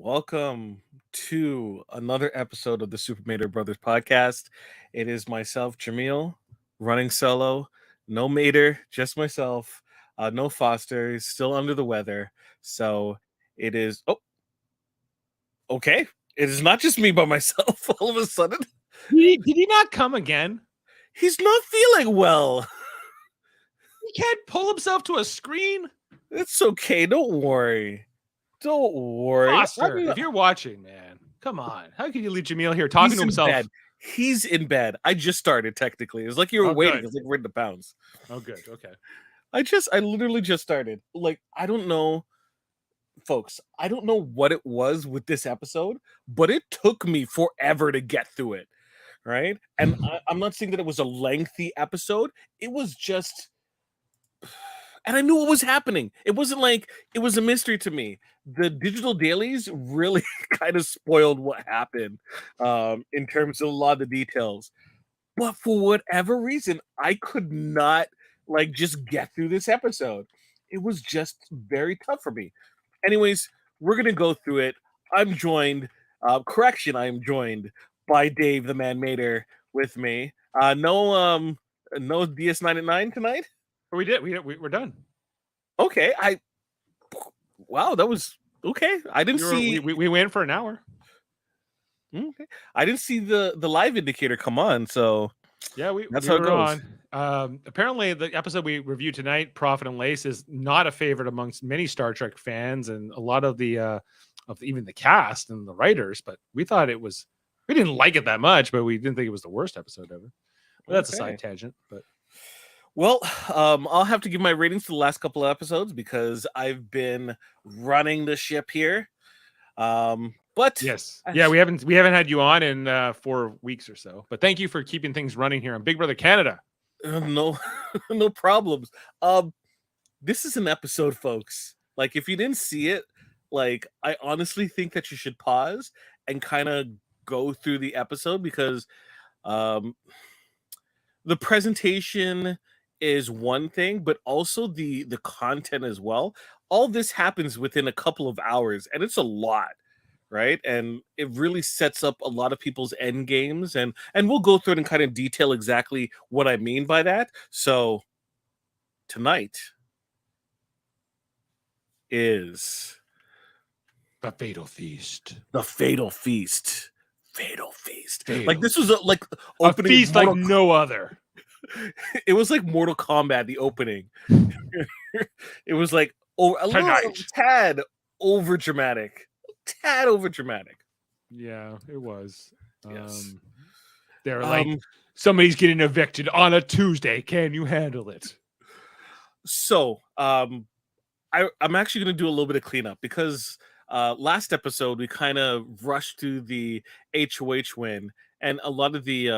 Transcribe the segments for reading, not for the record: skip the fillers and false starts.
Welcome to another episode of the Super Mater Brothers podcast. It is myself, Jaemeel, running solo. No Mater, just myself. No Foster. He's still under the weather. So it is. Oh, okay. It is not just me by myself all of a sudden. Did he not come again? He's not feeling well. He can't pull himself to a screen. It's okay. Don't worry. Don't worry. Foster, if you're watching, man, come on. How can you leave Jaemeel here talking to himself? Bed. He's in bed. I just started technically. It's like you were waiting. Good. It's like we're in the pounds. Oh, good. Okay. I literally just started. Like, I don't know, folks. I don't know what it was with this episode, but it took me forever to get through it. Right. And I'm not saying that it was a lengthy episode. It was just. And I knew what was happening. It wasn't like it was a mystery to me. The digital dailies really kind of spoiled what happened in terms of a lot of the details. But for whatever reason, I could not just get through this episode. It was just very tough for me. Anyways, we're going to go through it. I'm joined, I am joined by Dave, the man Mater, with me. No DS99 tonight? We did. We're done. Okay. Wow, that was okay. I didn't see. We went for an hour. Okay. I didn't see the live indicator come on. So yeah, that's how it goes. On. Apparently, the episode we reviewed tonight, Prophet and Lace, is not a favorite amongst many Star Trek fans and a lot of even the cast and the writers. But we thought it was. We didn't like it that much, but we didn't think it was the worst episode ever. But that's a side tangent. But. Well, I'll have to give my ratings to the last couple of episodes because I've been running the ship here. But yes, we haven't had you on in 4 weeks or so. But thank you for keeping things running here on Big Brother Canada. No problems. This is an episode, folks. Like, if you didn't see it, I honestly think that you should pause and kind of go through the episode because the presentation is one thing, but also the content as well. All this happens within a couple of hours, and it's a lot, right? And it really sets up a lot of people's end games, and we'll go through it and kind of detail exactly what I mean by that. So tonight is the Fatal Feast. The Fatal Feast. Fatal Feast. Fatal. Like, this was a feast like no other. It was like Mortal Kombat, the opening. It was like a tad over dramatic. Yeah, it was. Yes. They're like, somebody's getting evicted on a Tuesday. Can you handle it? So, I'm actually going to do a little bit of cleanup because last episode we kind of rushed through the HOH win and a lot of the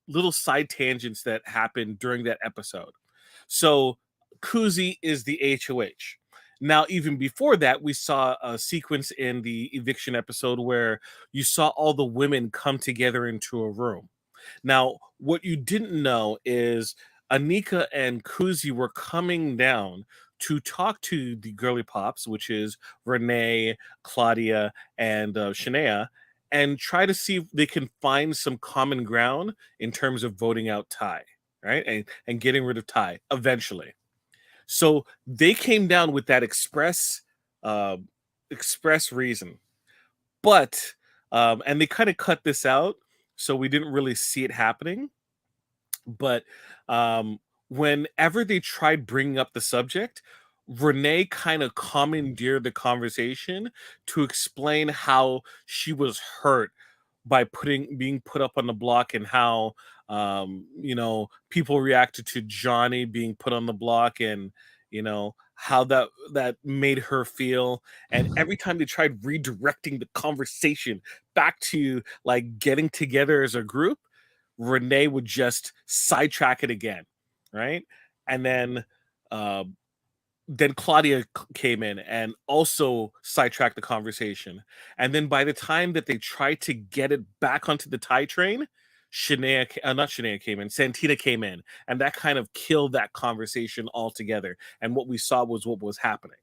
little side tangents that happened during that episode. So Kuzi is the HOH. Now, even before that, we saw a sequence in the eviction episode where you saw all the women come together into a room. Now, what you didn't know is Anika and Kuzi were coming down to talk to the girly pops, which is Renee, Claudia, and Shania, and try to see if they can find some common ground in terms of voting out Ty, right? And getting rid of Ty eventually. So they came down with that express reason. But, and they kind of cut this out, so we didn't really see it happening. But whenever they tried bringing up the subject, Renee kind of commandeered the conversation to explain how she was hurt by being put up on the block and how people reacted to Johnny being put on the block and how that made her feel. And every time they tried redirecting the conversation back to getting together as a group, Renee would just sidetrack it again, right? And then Claudia came in and also sidetracked the conversation. And then by the time that they tried to get it back onto the Thai train, Santina came in, and that kind of killed that conversation altogether. And what we saw was what was happening,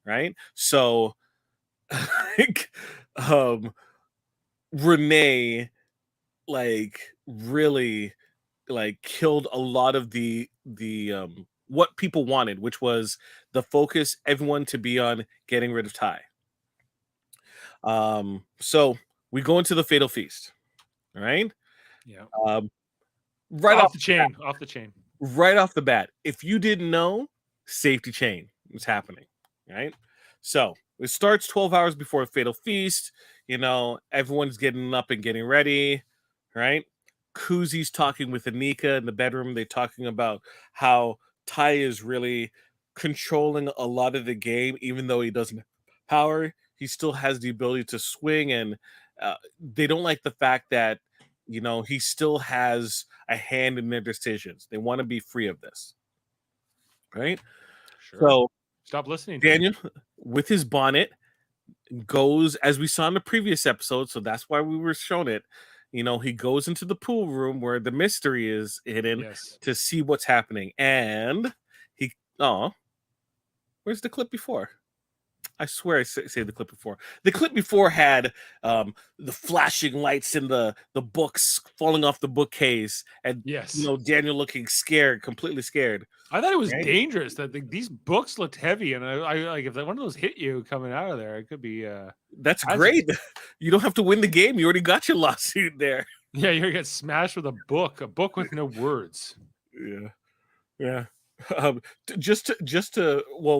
right? So like, um, Renee, like, really, like, killed a lot of the what people wanted, which was the focus, everyone to be on getting rid of Ty. So we go into the fatal feast. All right. Yeah. Um, right off Off the chain. right off the bat, if you didn't know, safety chain is happening, right? So it starts 12 hours before the fatal feast. Everyone's getting up and getting ready, right? Kuzi's talking with Anika in the bedroom. They're talking about how Ty is really controlling a lot of the game, even though he doesn't have power. He still has the ability to swing, and they don't like the fact that he still has a hand in their decisions. They want to be free of this, right? Sure. So Stop listening to him. Daniel, with his bonnet, goes as we saw in the previous episode. So that's why we were shown it. He goes into the pool room where the mystery is hidden Yes. to see what's happening. And where's the clip before? I swear I say the clip before. The clip before had the flashing lights in the books falling off the bookcase, and Yes. Daniel looking scared, completely scared. I thought it was Right? dangerous that these books looked heavy, and I like if one of those hit you coming out of there, it could be That's hazardous. great. You don't have to win the game. You already got your lawsuit there. Yeah, you're gonna get smashed with a book with no words. Yeah, yeah. Well,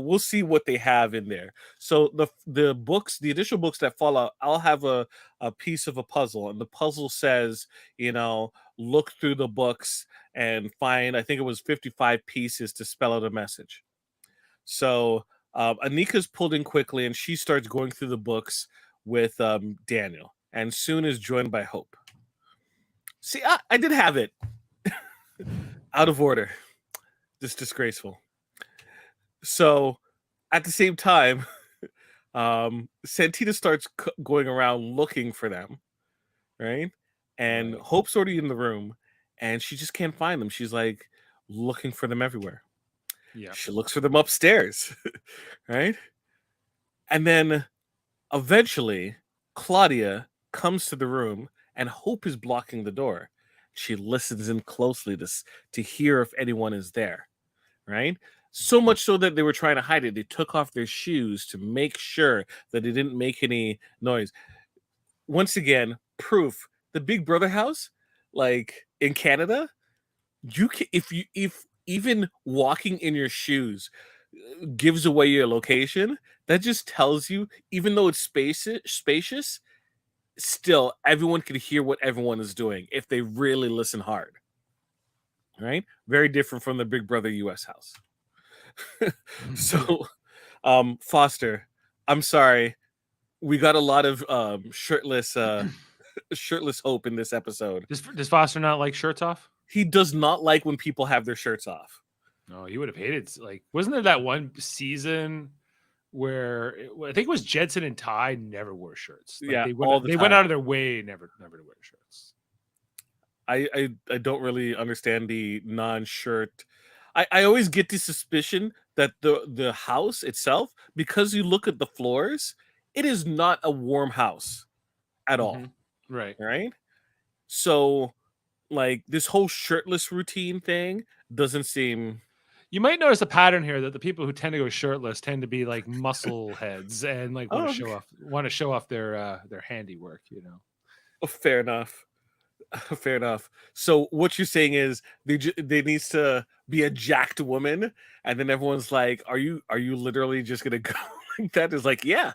we'll see what they have in there. So the books, the additional books that fall out, I'll have a piece of a puzzle, and the puzzle says, look through the books and find, I think it was 55 pieces to spell out a message. So Anika's pulled in quickly, and she starts going through the books with Daniel, and soon is joined by Hope. See, I did have it. Out of order. Just disgraceful. So at the same time, Santita starts going around looking for them, right? And Right. Hope's already in the room, and she just can't find them. She's like looking for them everywhere. Yeah. She looks for them upstairs, right? And then eventually, Claudia comes to the room, and Hope is blocking the door. She listens in closely to hear if anyone is there, right? So much so that they were trying to hide it. They took off their shoes to make sure that it didn't make any noise. Once again, proof the Big Brother house, like in Canada, you can if even walking in your shoes gives away your location. That just tells you, even though it's spacious, still everyone can hear what everyone is doing if they really listen hard. Right? Very different from the Big Brother US house. So, Foster, I'm sorry. We got a lot of shirtless Hope in this episode. Does Foster not like shirts off? He does not like when people have their shirts off. No, he would have hated. Like, wasn't there that one season where I think it was Jedson and Ty never wore shirts? Like Yeah, all the they time. went out of their way never to wear shirts. I don't really understand the non-shirt. I always get the suspicion that the house itself, because you look at the floors, it is not a warm house at all. Right. Right? So, like, this whole shirtless routine thing doesn't seem. You might notice a pattern here that the people who tend to go shirtless tend to be like muscle heads and like want to show off their handiwork, Oh, fair enough. Fair enough. So what you're saying is they needs to be a jacked woman, and then everyone's like, "Are you literally just gonna go like that?" Is like, yeah.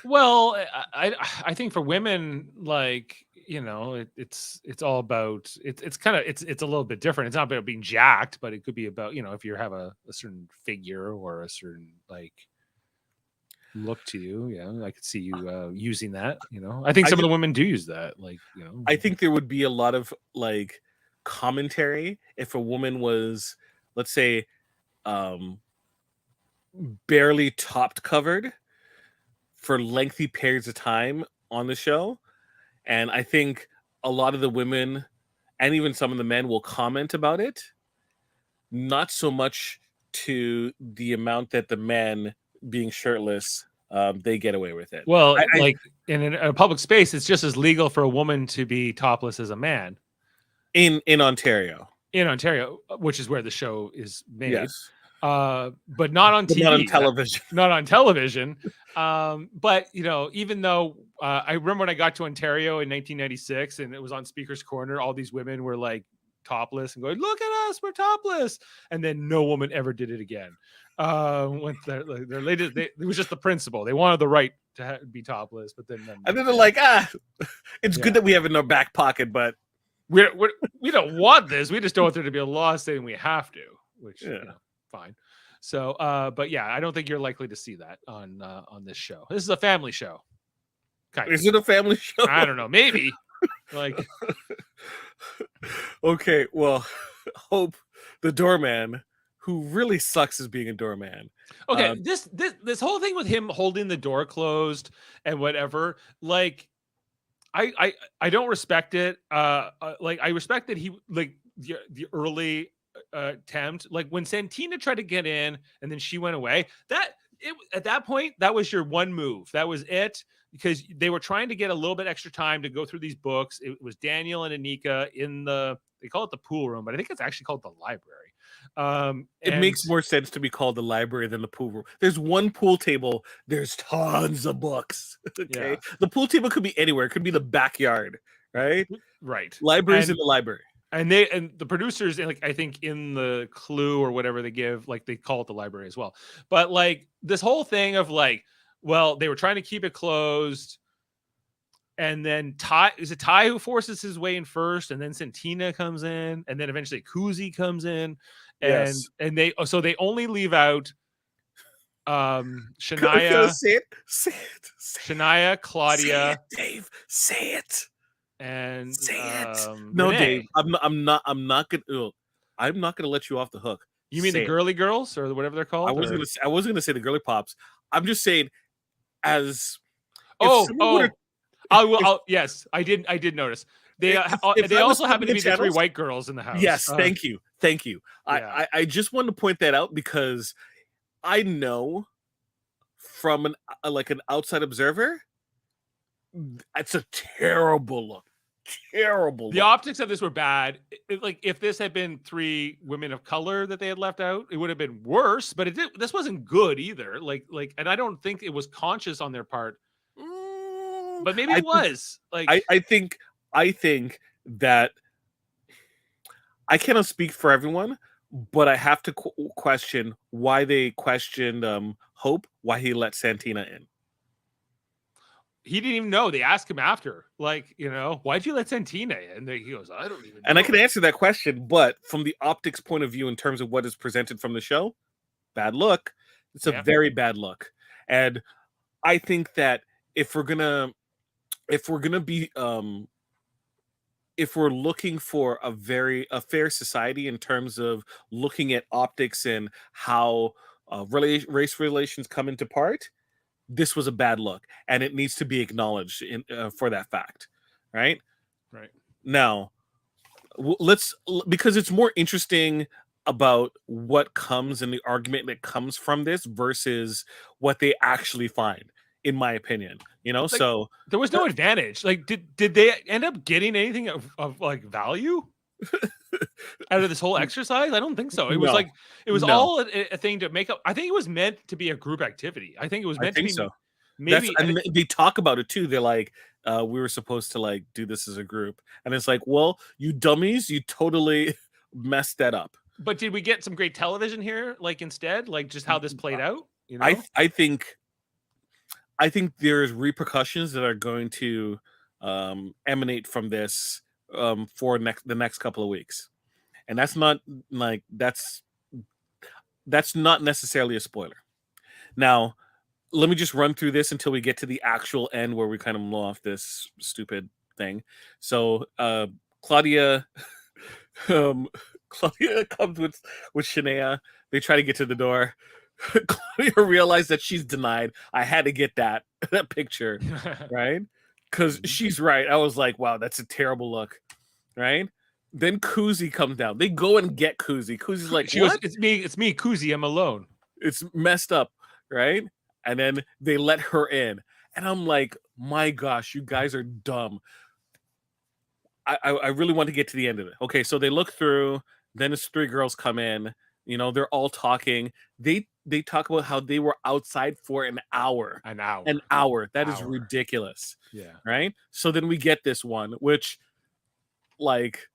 Well, I think for women, like it's all about it's kind of it's a little bit different. It's not about being jacked, but it could be about if you have a certain figure or a certain like look to you. Yeah, I could see you using that. I think some of the women do use that. Like I think there would be a lot of like commentary if a woman was, let's say, barely topped covered for lengthy periods of time on the show. And I think a lot of the women and even some of the men will comment about it, not so much to the amount that the men being shirtless they get away with it. Well, I like in a public space, it's just as legal for a woman to be topless as a man in Ontario, in Ontario, which is where the show is made. yes, But not on but not on TV. television. Not on television. But even though I remember when I got to Ontario in 1996 and it was on Speaker's Corner, all these women were like topless and going, "Look at us, we're topless," and then no woman ever did it again. When their latest, it was just the principle. They wanted the right to be topless, but then And then they're like, it's good that we have it in our back pocket, but we don't want this. We just don't want there to be a law saying we have to, which fine. So, but yeah, I don't think you're likely to see that on this show. This is a family show. Is it a family show? I don't know. Maybe. Like, okay, well, Hope, the doorman, who really sucks as being a doorman. Okay, this whole thing with him holding the door closed and whatever, like, I don't respect it. Like, I respect that he like the early attempt, like when Santina tried to get in and then she went away. At that point, that was your one move. That was it, because they were trying to get a little bit extra time to go through these books. It was Daniel and Anika in they call it the pool room, but I think it's actually called the library. It makes more sense to be called the library than the pool room. There's one pool table. There's tons of books. Okay, yeah. The pool table could be anywhere. It could be the backyard, right? Right. Libraries in the library. And the producers, like, I think in the clue or whatever they give, like, they call it the library as well. But like this whole thing of like, well, they were trying to keep it closed. And then is it Ty who forces his way in first, and then Santina comes in, and then eventually Kuzi comes in, and yes. and they only leave out Shania, say it. Shania, Claudia, say it, Dave, say it, and say it. No, Renee. Dave, I'm not gonna let you off the hook. You mean the girly girls or whatever they're called? I wasn't gonna say the girly pops. I'm just saying, as yes, I did notice. They also happen to be the three white girls in the house. Yes, thank you. Yeah. I just wanted to point that out because I know from an outside observer, it's a terrible look. Terrible. The optics of this were bad. Like, if this had been three women of color that they had left out, it would have been worse. But this wasn't good either. Like, and I don't think it was conscious on their part. But maybe it was. Like, I think that I cannot speak for everyone, but I have to question why they questioned Hope, why he let Santina in. He didn't even know. They asked him after, like, why'd you let Santina in? And he goes, I don't even know. And I can answer that question, but from the optics point of view, in terms of what is presented from the show, bad look. It's a very bad look. And I think that if we're looking for a fair society in terms of looking at optics and how race relations come into part, this was a bad look, and it needs to be acknowledged for that fact, right? Right. Now, because it's more interesting about what comes in the argument that comes from this versus what they actually find, in my opinion, like, so there was no advantage. Like, did they end up getting anything of like value out of this whole exercise? I don't think so. It was all a thing to make up. I think it was meant to be a group activity. I think it was meant to be. So. Maybe they talk about it too. They're like, we were supposed to like do this as a group, and it's like, well, you dummies, you totally messed that up. But did we get some great television here? Like, instead, like, just how this played out? I think there's repercussions that are going to emanate from this for the next couple of weeks, and that's not necessarily a spoiler. Now, let me just run through this until we get to the actual end where we kind of blow off this stupid thing. So Claudia comes with Shania. They try to get to the door. Claudia realized that she's denied. I had to get that picture, right? Because she's right. I was like, wow, that's a terrible look, right? Then Kuzi comes down. They go and get Kuzi. Kuzi's like, she goes, it's me, Kuzi. I'm alone. It's messed up, right? and then they let her in, and I'm like, my gosh, you guys are dumb. I really want to get to the end of it. Okay, so they look through, then it's three girls come in, they're all talking. They talk about how they were outside for an hour. An hour. An hour. That is Hour. ridiculous. Yeah. Right? So then we get this one, which like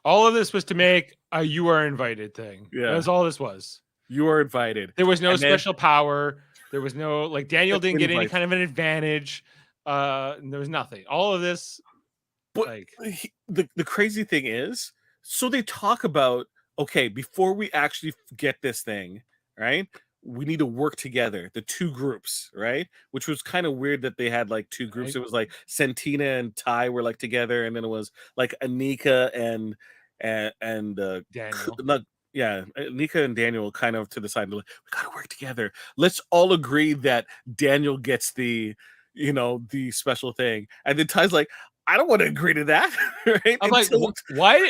all of this was to make a "you are invited" thing. Yeah. That's all this was. You are invited. There was no And then- special power. There was no like Daniel didn't get any Invite. kind of an advantage. There was nothing. All of this. But Like the crazy thing is, so they talk about, okay, before we actually get this thing, right? We need to work together, the two groups, right? Which was kind of weird that they had like two groups. Right. It was like Santina and Ty were like together, and then it was like Anika and Daniel. not yeah, Anika and Daniel kind of to the side. Like, we gotta work together. Let's all agree that Daniel gets the the special thing, and then Ty's like, I don't want to agree to that. Right? I'm like, why?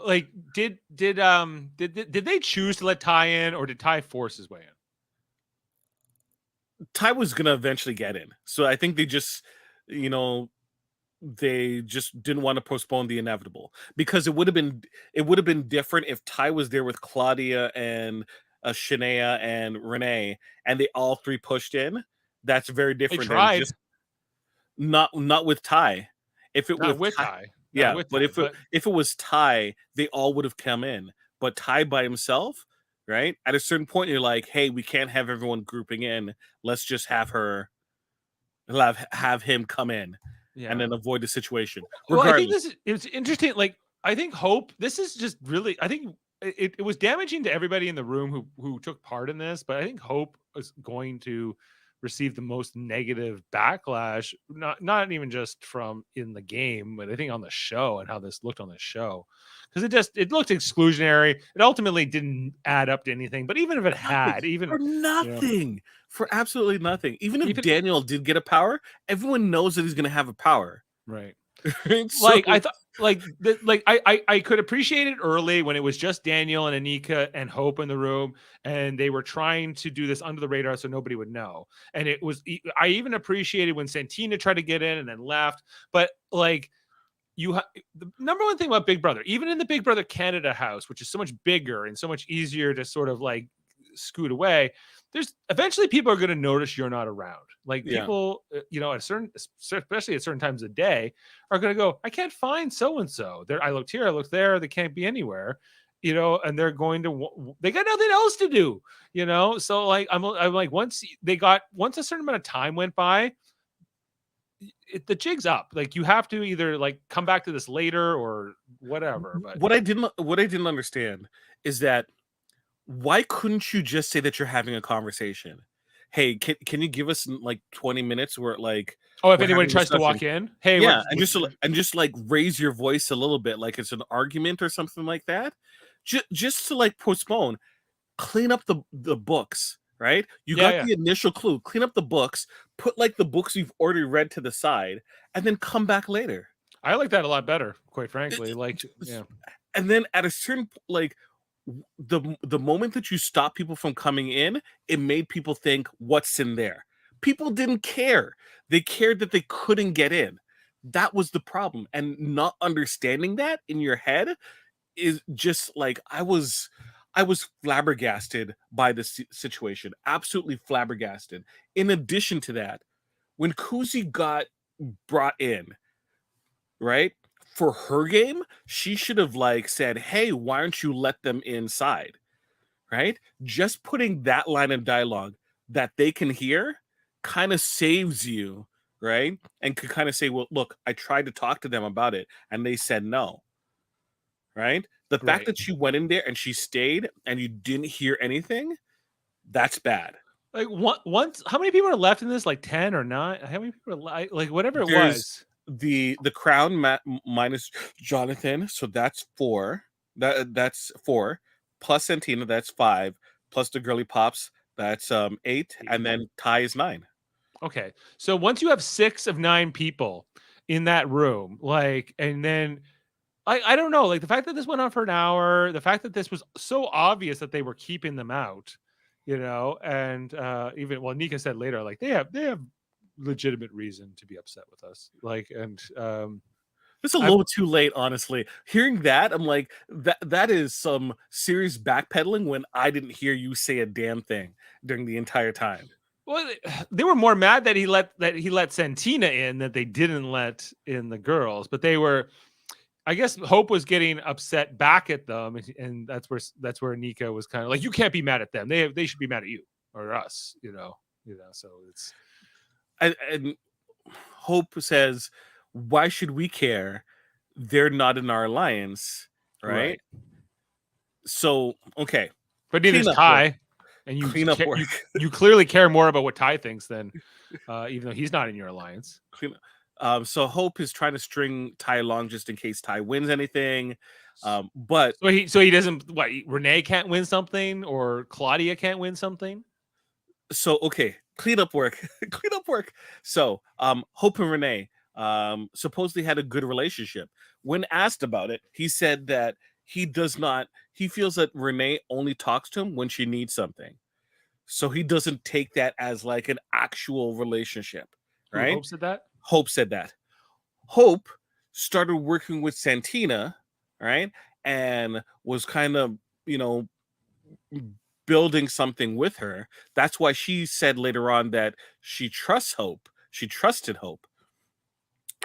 Like, did they choose to let Ty in, or did Ty force his way in? Ty was gonna eventually get in, so I think they just, they just didn't want to postpone the inevitable, because it would have been different if Ty was there with Claudia and Shania and Renee, and they all three pushed in. That's very They different than tried. just not with Ty. If it Not was with Ty. Yeah, with but Ty, if it was Ty, they all would have come in. But Ty by himself, right? At a certain point, you're like, hey, we can't have everyone grouping in. Let's just have him come in, and then avoid the situation. Well, I think it's interesting. Like, I think Hope. This is just really. I think it was damaging to everybody in the room who took part in this. But I think Hope is going to receive the most negative backlash, not even just from in the game, but I think on the show and how this looked on the show, because it looked exclusionary. It ultimately didn't add up to anything. But even if it had, even for nothing, for absolutely nothing, even if Daniel did get a power, everyone knows that he's going to have a power, right? Like, I thought, I could appreciate it early when it was just Daniel and Anika and Hope in the room, and they were trying to do this under the radar so nobody would know. And I even appreciated when Santina tried to get in and then left. But like, the number one thing about Big Brother, even in the Big Brother Canada house, which is so much bigger and so much easier to sort of like scoot away, there's eventually people are going to notice you're not around. Like people, especially at certain times of the day, are going to go, I can't find so-and-so there. I looked here, I looked there. They can't be anywhere, and they're going to, they got nothing else to do, So like, I'm like, once a certain amount of time went by, the jig's up. Like, you have to either like come back to this later or whatever. But what I didn't understand is that, why couldn't you just say that you're having a conversation? Hey, can you give us like 20 minutes where like, if anybody tries to walk in, hey, yeah, and just like raise your voice a little bit, like it's an argument or something like that, just to like postpone, clean up the books, right? You got the initial clue, clean up the books, put like the books you've already read to the side, and then come back later. I like that a lot better, quite frankly. And then at a certain like, the moment that you stop people from coming in, it made people think, what's in there? People didn't care. They cared that they couldn't get in. That was the problem. And not understanding that in your head is just like, I was flabbergasted by this situation. Absolutely flabbergasted. In addition to that, when Kuzi got brought in, right? For her game, she should have like said, hey, why don't you let them inside? Right? Just putting that line of dialogue that they can hear kind of saves you, right? And could kind of say, well, look, I tried to talk to them about it and they said no. Right? The fact that she went in there and she stayed and you didn't hear anything, that's bad. Like, once, how many people are left in this? Like 10 or 9? How many people are like whatever it was? The crown minus Jonathan, so that's 4. That's 4 plus Santina, that's 5 plus the girly pops, that's 8, and then Ty is 9. Okay, so once you have 6 of 9 people in that room, like, and then I don't know, like the fact that this went on for an hour, the fact that this was so obvious that they were keeping them out, and even Nika said later, like they have legitimate reason to be upset with us, like, and It's a I'm little too late, honestly. Hearing that, I'm like, that is some serious backpedaling when I didn't hear you say a damn thing during the entire time. well, they were more mad that he let Santina in that they didn't let in the girls, but they were. I guess Hope was getting upset back at them, and that's where Nika was kind of like, you can't be mad at them. They should be mad at you or us, So it's And Hope says, "Why should we care? They're not in our alliance, right?" right. So, okay, But neither's cleanup work. Ty, and Cleanup work. you clearly care more about what Ty thinks than even though he's not in your alliance. Clean. So Hope is trying to string Ty along just in case Ty wins anything. But So he doesn't. What, Renee can't win something, or Claudia can't win something? so okay, cleanup work. Cleanup work. So Hope and Renee supposedly had a good relationship. When asked about it, he said that he feels that Renee only talks to him when she needs something. So he doesn't take that as like an actual relationship, Who right? hopes at that? Hope said that. Hope started working with Santina, right? And was kind of, you know, building something with her. That's why she said later on that she trusts Hope. She trusted Hope.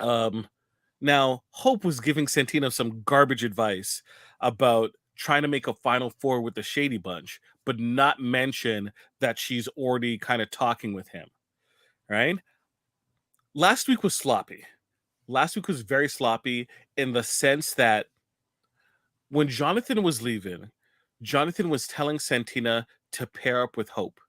Um, Now, Hope was giving Santina some garbage advice about trying to make a final four with the Shady Bunch, but not mention that she's already kind of talking with him, right? Last week was sloppy. Last week was very sloppy in the sense that when Jonathan was leaving, Jonathan was telling Santina to pair up with Hope.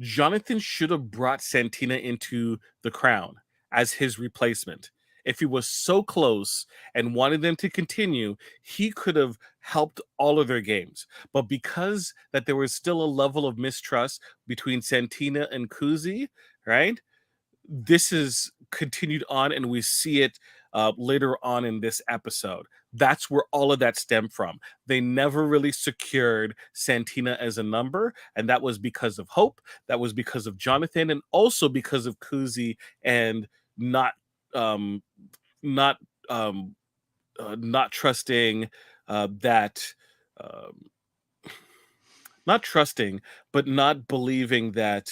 Jonathan should have brought Santina into the crown as his replacement. If he was so close and wanted them to continue, he could have helped all of their games. But because that there was still a level of mistrust between Santina and Kuzi, right? This is continued on, and we see it later on in this episode. That's where all of that stemmed from. They never really secured Santina as a number, and that was because of Hope, that was because of Jonathan, and also because of Kuzi and not um not not trusting that um not trusting, but not believing that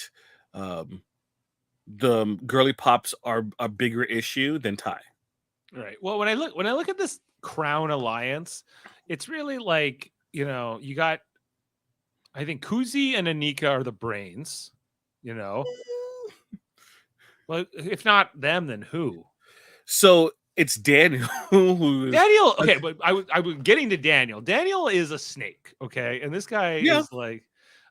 um the girly pops are a bigger issue than Ty. Right. Well, when I look at this Crown Alliance, it's really like, you got, I think Kuzi and Anika are the brains, you know. Well, if not them, then who? So it's Daniel who's Daniel. Okay, but I was getting to Daniel. Daniel is a snake. Okay, and this guy yeah, is like,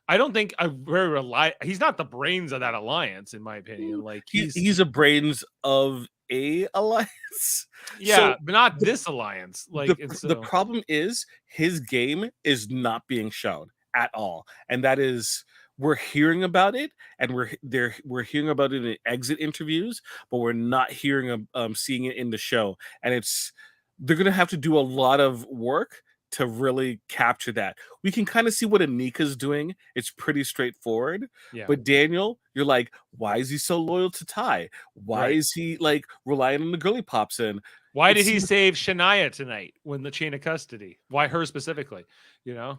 I don't think I very rely. He's not the brains of that alliance, in my opinion. Like he's a brains of a alliance. So yeah, but not this alliance. Like, and the so problem is his game is not being shown at all, and that is we're hearing about it, and we're hearing about it in exit interviews, but we're not hearing seeing it in the show, and it's they're gonna have to do a lot of work to really capture that. We can kind of see what Anika's doing. It's pretty straightforward. yeah, But Daniel, you're like, why is he so loyal to Ty? Why right. is he like relying on the girly pops in? Why It did he seems save Shania tonight when the chain of custody? Why her specifically? You know,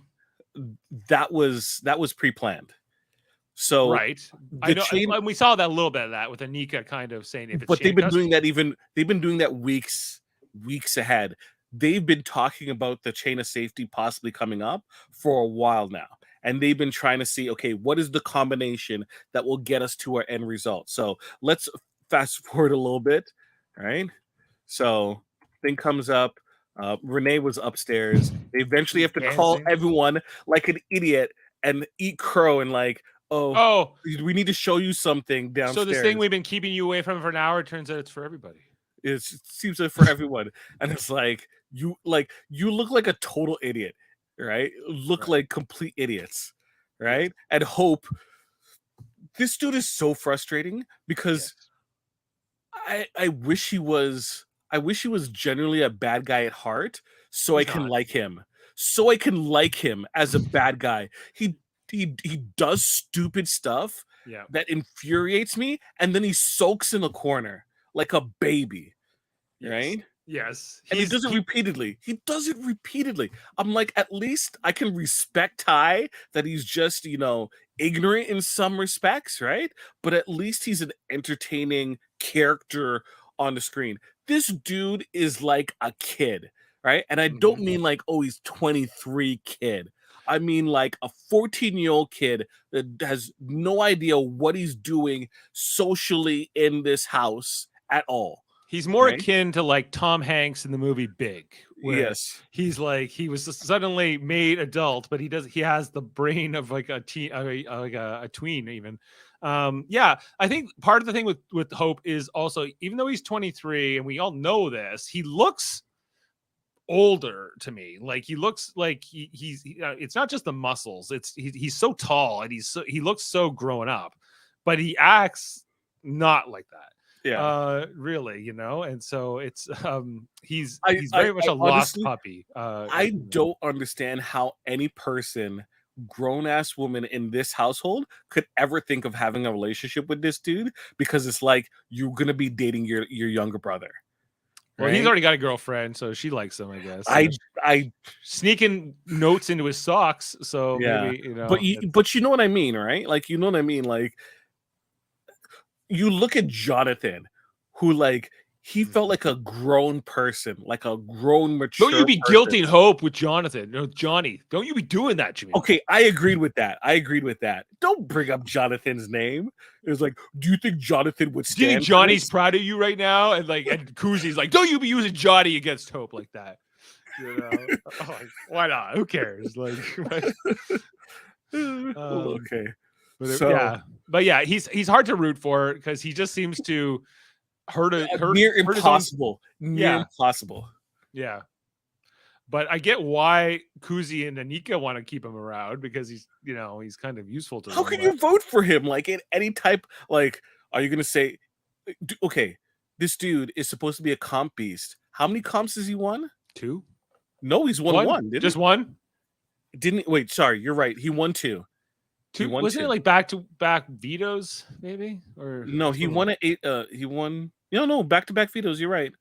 that was pre-planned. So right? I the know, chain, and we saw that a little bit of that with Anika kind of saying if it's but chain of custody. they've been doing that weeks ahead. They've been talking about the chain of safety possibly coming up for a while now. And they've been trying to see, okay, what is the combination that will get us to our end result? So let's fast forward a little bit, right? So thing comes up. Renee was upstairs. They eventually She's have to call dancing. everyone like an idiot and eat crow and like, oh, Oh, we need to show you something so this thing downstairs. we've been keeping you away from for an hour, it turns out it's for everybody. It seems like for everyone, and it's like you look like a total idiot, right? Look Right. like complete idiots, Yes. right? And Hope, this dude is so frustrating Yes. because I wish he was genuinely a bad guy at heart, so I He's can not. like him. So I can like him as a bad guy. He he does stupid stuff Yeah. that infuriates me, and then he soaks in the corner like a baby, Yes. right? Yes. And he does it repeatedly. He does it repeatedly. I'm like, at least I can respect Ty that he's just, ignorant in some respects, right? But at least he's an entertaining character on the screen. This dude is like a kid, right? And I don't mean like, oh, he's 23 kid. I mean like a 14-year-old kid that has no idea what he's doing socially in this house at all. He's more Right? akin to like Tom Hanks in the movie Big, where Yes. he's like he was suddenly made adult, but he has the brain of like a teen, like a tween even. Yeah, I think part of the thing with Hope is also, even though he's 23 and we all know this, he looks older to me. Like he looks like it's not just the muscles, it's he's so tall and he looks so grown up, but he acts not like that. Yeah. Really, and so it's he's I very much I a lost honestly puppy. I don't understand how any person, grown ass woman in this household, could ever think of having a relationship with this dude, because it's like you're gonna be dating your younger brother, Well, he's right? already got a girlfriend, so she likes him, I guess. I I Sneaking notes into his socks, so yeah, maybe but you know what I mean, right? Like, you know what I mean? Like, you look at Jonathan, who, like, he felt like a grown person, like a grown, Don't you mature be person. guilty and Hope with Jonathan? No, Johnny. Don't you be doing that, Jaemeel. Okay, I agreed with that. I agreed with that. Don't bring up Jonathan's name. It was like, do you think Jonathan would Do you think stand for Johnny's this? proud of you right now? And Kuzi's like, don't you be using Johnny against Hope like that. Like, why not? Who cares? Like, Well, okay. but yeah, he's hard to root for because he just seems to hurt near his own. impossible. Near Yeah. impossible. Yeah. But I get why Kuzi and Anika want to keep him around, because he's kind of useful to How them. can you vote for him? Like, in any type, like, are you gonna say, okay, this dude is supposed to be a comp beast. How many comps has he won? 2? No, he's won one, didn't Just he? one? Didn't Wait, sorry, you're right. He won 2. Two? Won Wasn't 2. it like back-to-back vetoes, maybe? Or No, he won at 8. He won. No, back-to-back vetoes. You're right.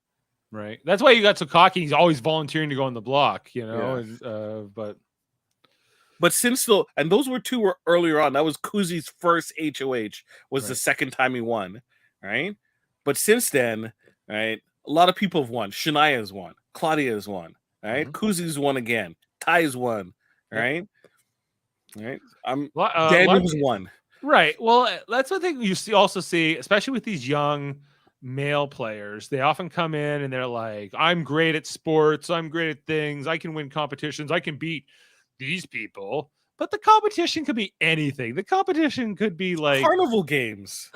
Right. That's why you got so cocky. He's always volunteering to go on the block, Yeah. and But since those were 2 were earlier on. That was Kuzi's first HOH. Was the Right. second time he won, right? But since then, right, a lot of people have won. Shania's won. Claudia's won. Right? Kuzi's won again. Ty's won. Right? Right? Daniel's won. Right. Well, that's one thing you also see, especially with these young male players. They often come in and they're like, I'm great at sports. I'm great at things. I can win competitions. I can beat these people. But the competition could be anything. The competition could be like carnival games,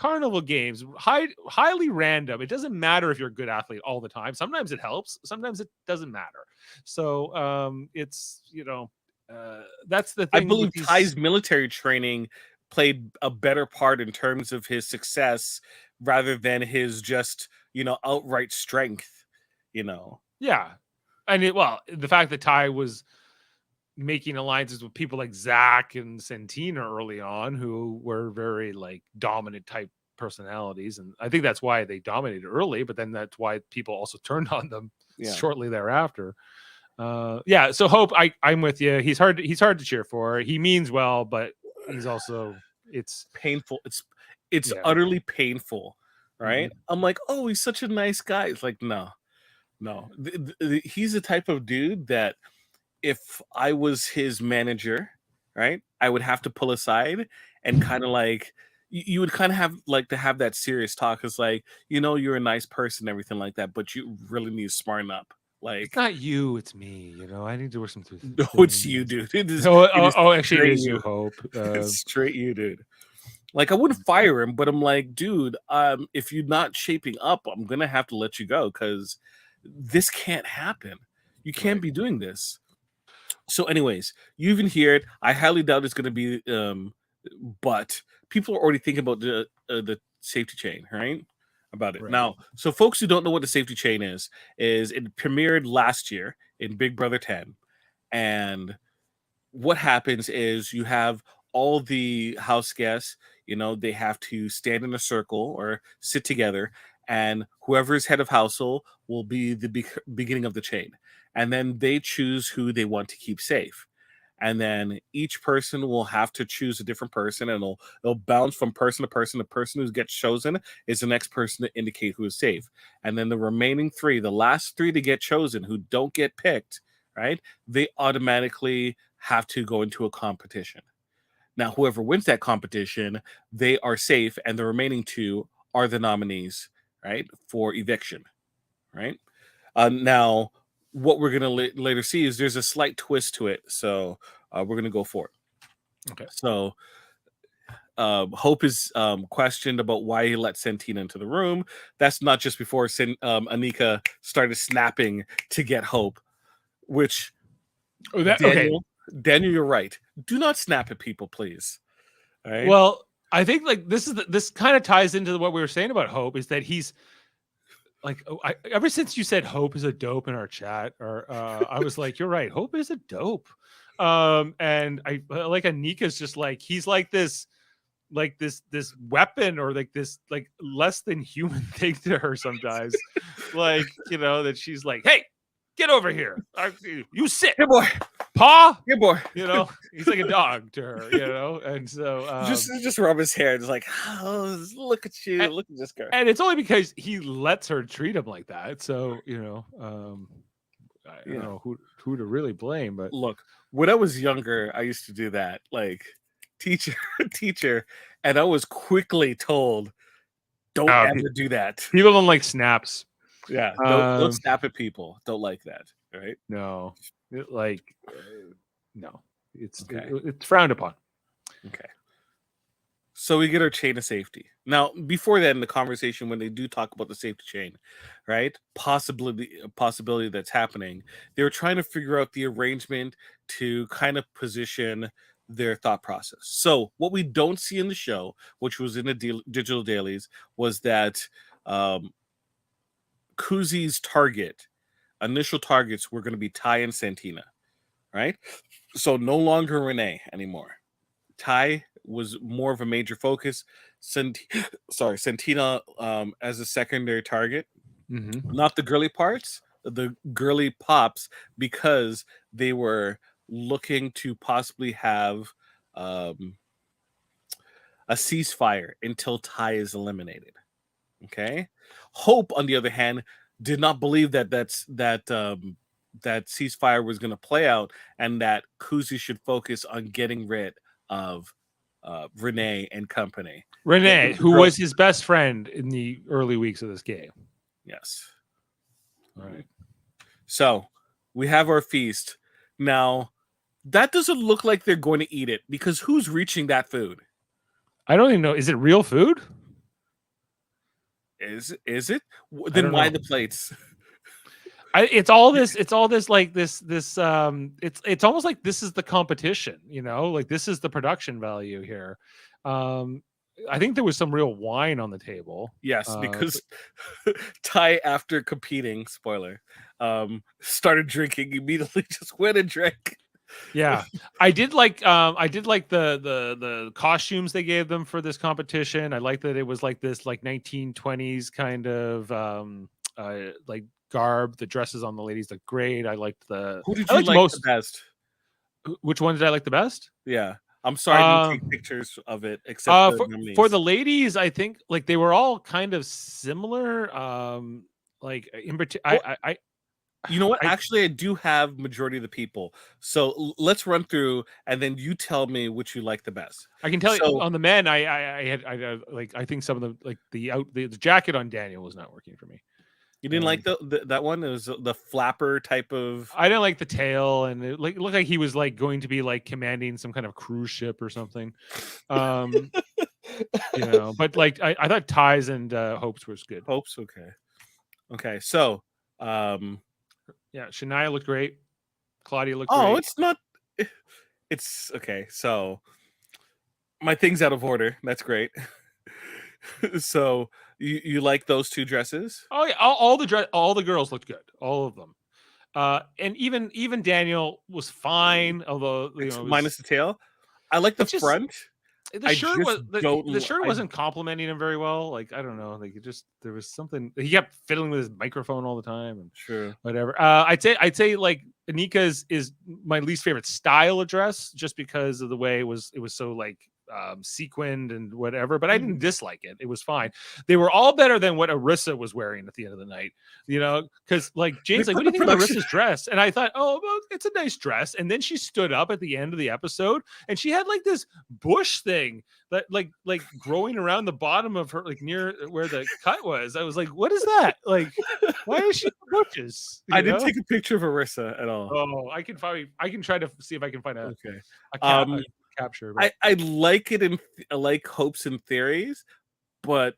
highly random. It doesn't matter if you're a good athlete all the time. Sometimes it helps. Sometimes it doesn't matter. So it's, that's the thing. I believe Ty's military training played a better part in terms of his success rather than his just, outright strength, Yeah. And the fact that Ty was making alliances with people like Zach and Santina early on, who were very like dominant type personalities. And I think that's why they dominated early, but then that's why people also turned on them shortly thereafter. So Hope, I'm with you. He's hard to cheer for. He means well, but he's also, it's painful. It's utterly painful, right? I'm like, oh, he's such a nice guy. It's like, no. He's the type of dude that if I was his manager, right, I would have to pull aside and kind of like, you would kind of have like to have that serious talk. It's like, you're a nice person, everything like that, but you really need to smarten up. Like, it's not you, it's me. I need to work some through. No, it's you, dude. Actually, it is you, Hope. It's straight you, dude. Like, I wouldn't fire him, but I'm like, dude, if you're not shaping up, I'm gonna have to let you go, because this can't happen. You can't be doing this. So, anyways, you even hear it. I highly doubt it's gonna be, but people are already thinking about the safety chain, right? About it. Right. Now, so folks who don't know what the safety chain is it premiered last year in Big Brother 10. And what happens is you have all the house guests, they have to stand in a circle or sit together, and whoever is head of household will be the beginning of the chain. And then they choose who they want to keep safe. And then each person will have to choose a different person, and it'll bounce from person to person. The person who gets chosen is the next person to indicate who is safe. And then the remaining three, the last three to get chosen, who don't get picked, right? They automatically have to go into a competition. Now, whoever wins that competition, they are safe, and the remaining two are the nominees, right, for eviction, right? Now, what we're going to later see is there's a slight twist to it, so we're going to go for it. Okay. So Hope is questioned about why he let Santina into the room. That's not just before Anika started snapping to get Hope, which Daniel, Daniel, you're right. Do not snap at people, please. All right? Well, I think like this kind of ties into what we were saying about Hope, is that he's like, ever since you said Hope is a dope in our chat, or I was like, you're right, Hope is a dope. And I like Anika's just like, he's like this weapon, or like this like less than human thing to her sometimes. Like, that she's like, hey, get over here. You sit. Good boy. Paw. Good boy. He's like a dog to her, and so just rub his hair. It's like, oh, look at you. Look at this guy. And it's only because he lets her treat him like that. So, I don't know who to really blame, but look, when I was younger, I used to do that. Like teacher, and I was quickly told, don't ever do that. People don't like snaps. Yeah, don't snap at people. Don't like that, right? No, no, it's frowned upon. Okay. So we get our chain of safety. Now, before that, in the conversation, when they do talk about the safety chain, right? Possibility that's happening, they were trying to figure out the arrangement to kind of position their thought process. So what we don't see in the show, which was in the digital dailies, was that Kuzi's initial targets were going to be Ty and Santina, right? So no longer Renee anymore. Ty was more of a major focus. Santina as a secondary target. Mm-hmm. Not the girly parts, the girly pops, because they were looking to possibly have a ceasefire until Ty is eliminated. Okay. Hope, on the other hand, did not believe that ceasefire was going to play out, and that Kuzi should focus on getting rid of Renee and company. Renee, who was his best friend in the early weeks of this game. Yes. All right. So we have our feast. Now, that doesn't look like they're going to eat it, because who's reaching that food? I don't even know. Is it real food? Is it? Then why the plates? It's all this like this it's almost like this is the competition, like this is the production value here. I think there was some real wine on the table. Yes, because Ty, after competing, spoiler, started drinking immediately. Just went and drank. Yeah, I did like the costumes they gave them for this competition. I like that it was like this like 1920s kind of like garb. The dresses on the ladies look great. I liked the. Who did you like the best? Which one did I like the best? Yeah, I'm sorry I didn't take pictures of it. Except for the ladies, I think like they were all kind of similar. Like in particular, you know what? Actually, I do have majority of the people. So let's run through, and then you tell me which you like the best. I can tell you on the men. I think some of the like the jacket on Daniel was not working for me. You didn't like that one? It was the flapper type of. I didn't like the tail, and it looked like he was like going to be like commanding some kind of cruise ship or something. But like I thought Ty's and Hope's was good. Hope's okay. So yeah, Shania looked great. Claudia looked great. Oh, it's not. It's okay. So my thing's out of order. That's great. So you like those two dresses? Oh yeah, all the girls looked good, all of them. And even Daniel was fine, although minus the tail. I like the It's just front. the I shirt just was don't. the shirt I wasn't complimenting him very well. Like I don't know, like it just there was something he kept fiddling with his microphone all the time and sure. whatever. I'd say like Anika's is my least favorite style of dress just because of the way it was so like sequined and whatever, but I didn't dislike it. It was fine. They were all better than what Arissa was wearing at the end of the night, because like They Jane's like, put what do the you think of production. Arissa's dress? And I thought, oh, well, it's a nice dress. And then she stood up at the end of the episode and she had like this bush thing that like growing around the bottom of her, like near where the cut was. I was like, what is that? Like, why is she bushes? I didn't take a picture of Arissa at all. Oh, I can try to see if I can find Okay. a capture, but I like it I like hopes and theories, but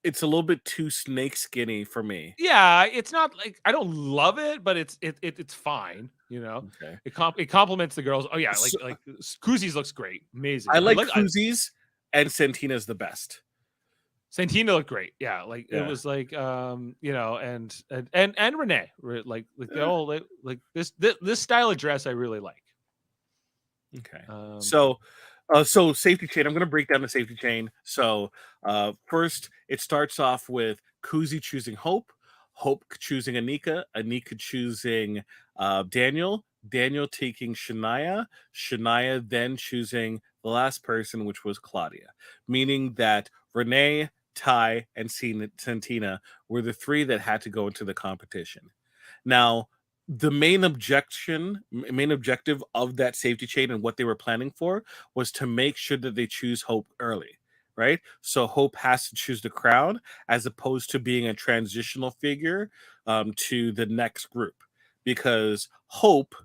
it's a little bit too snake skinny for me. yeah, it's not like I don't love it, but it's fine. Okay. It complements the girls. Oh yeah, So, like Kuzi's looks great, amazing. I like Kuzi's and Santina's the best. Santina looked great. Yeah, like it Yeah. was like and Renee, like they all like this style of dress I really like. Okay. Um, So safety chain. I'm going to break down the safety chain. So first, it starts off with Kuzi choosing Hope, Hope choosing Anika, Anika choosing Daniel, Daniel taking Shania, Shania then choosing the last person, which was Claudia, meaning that Renee, Ty, and Santina were the three that had to go into the competition. Now, the main objective of that safety chain and what they were planning for was to make sure that they choose Hope early, right? So Hope has to choose the crown as opposed to being a transitional figure to the next group, because Hope,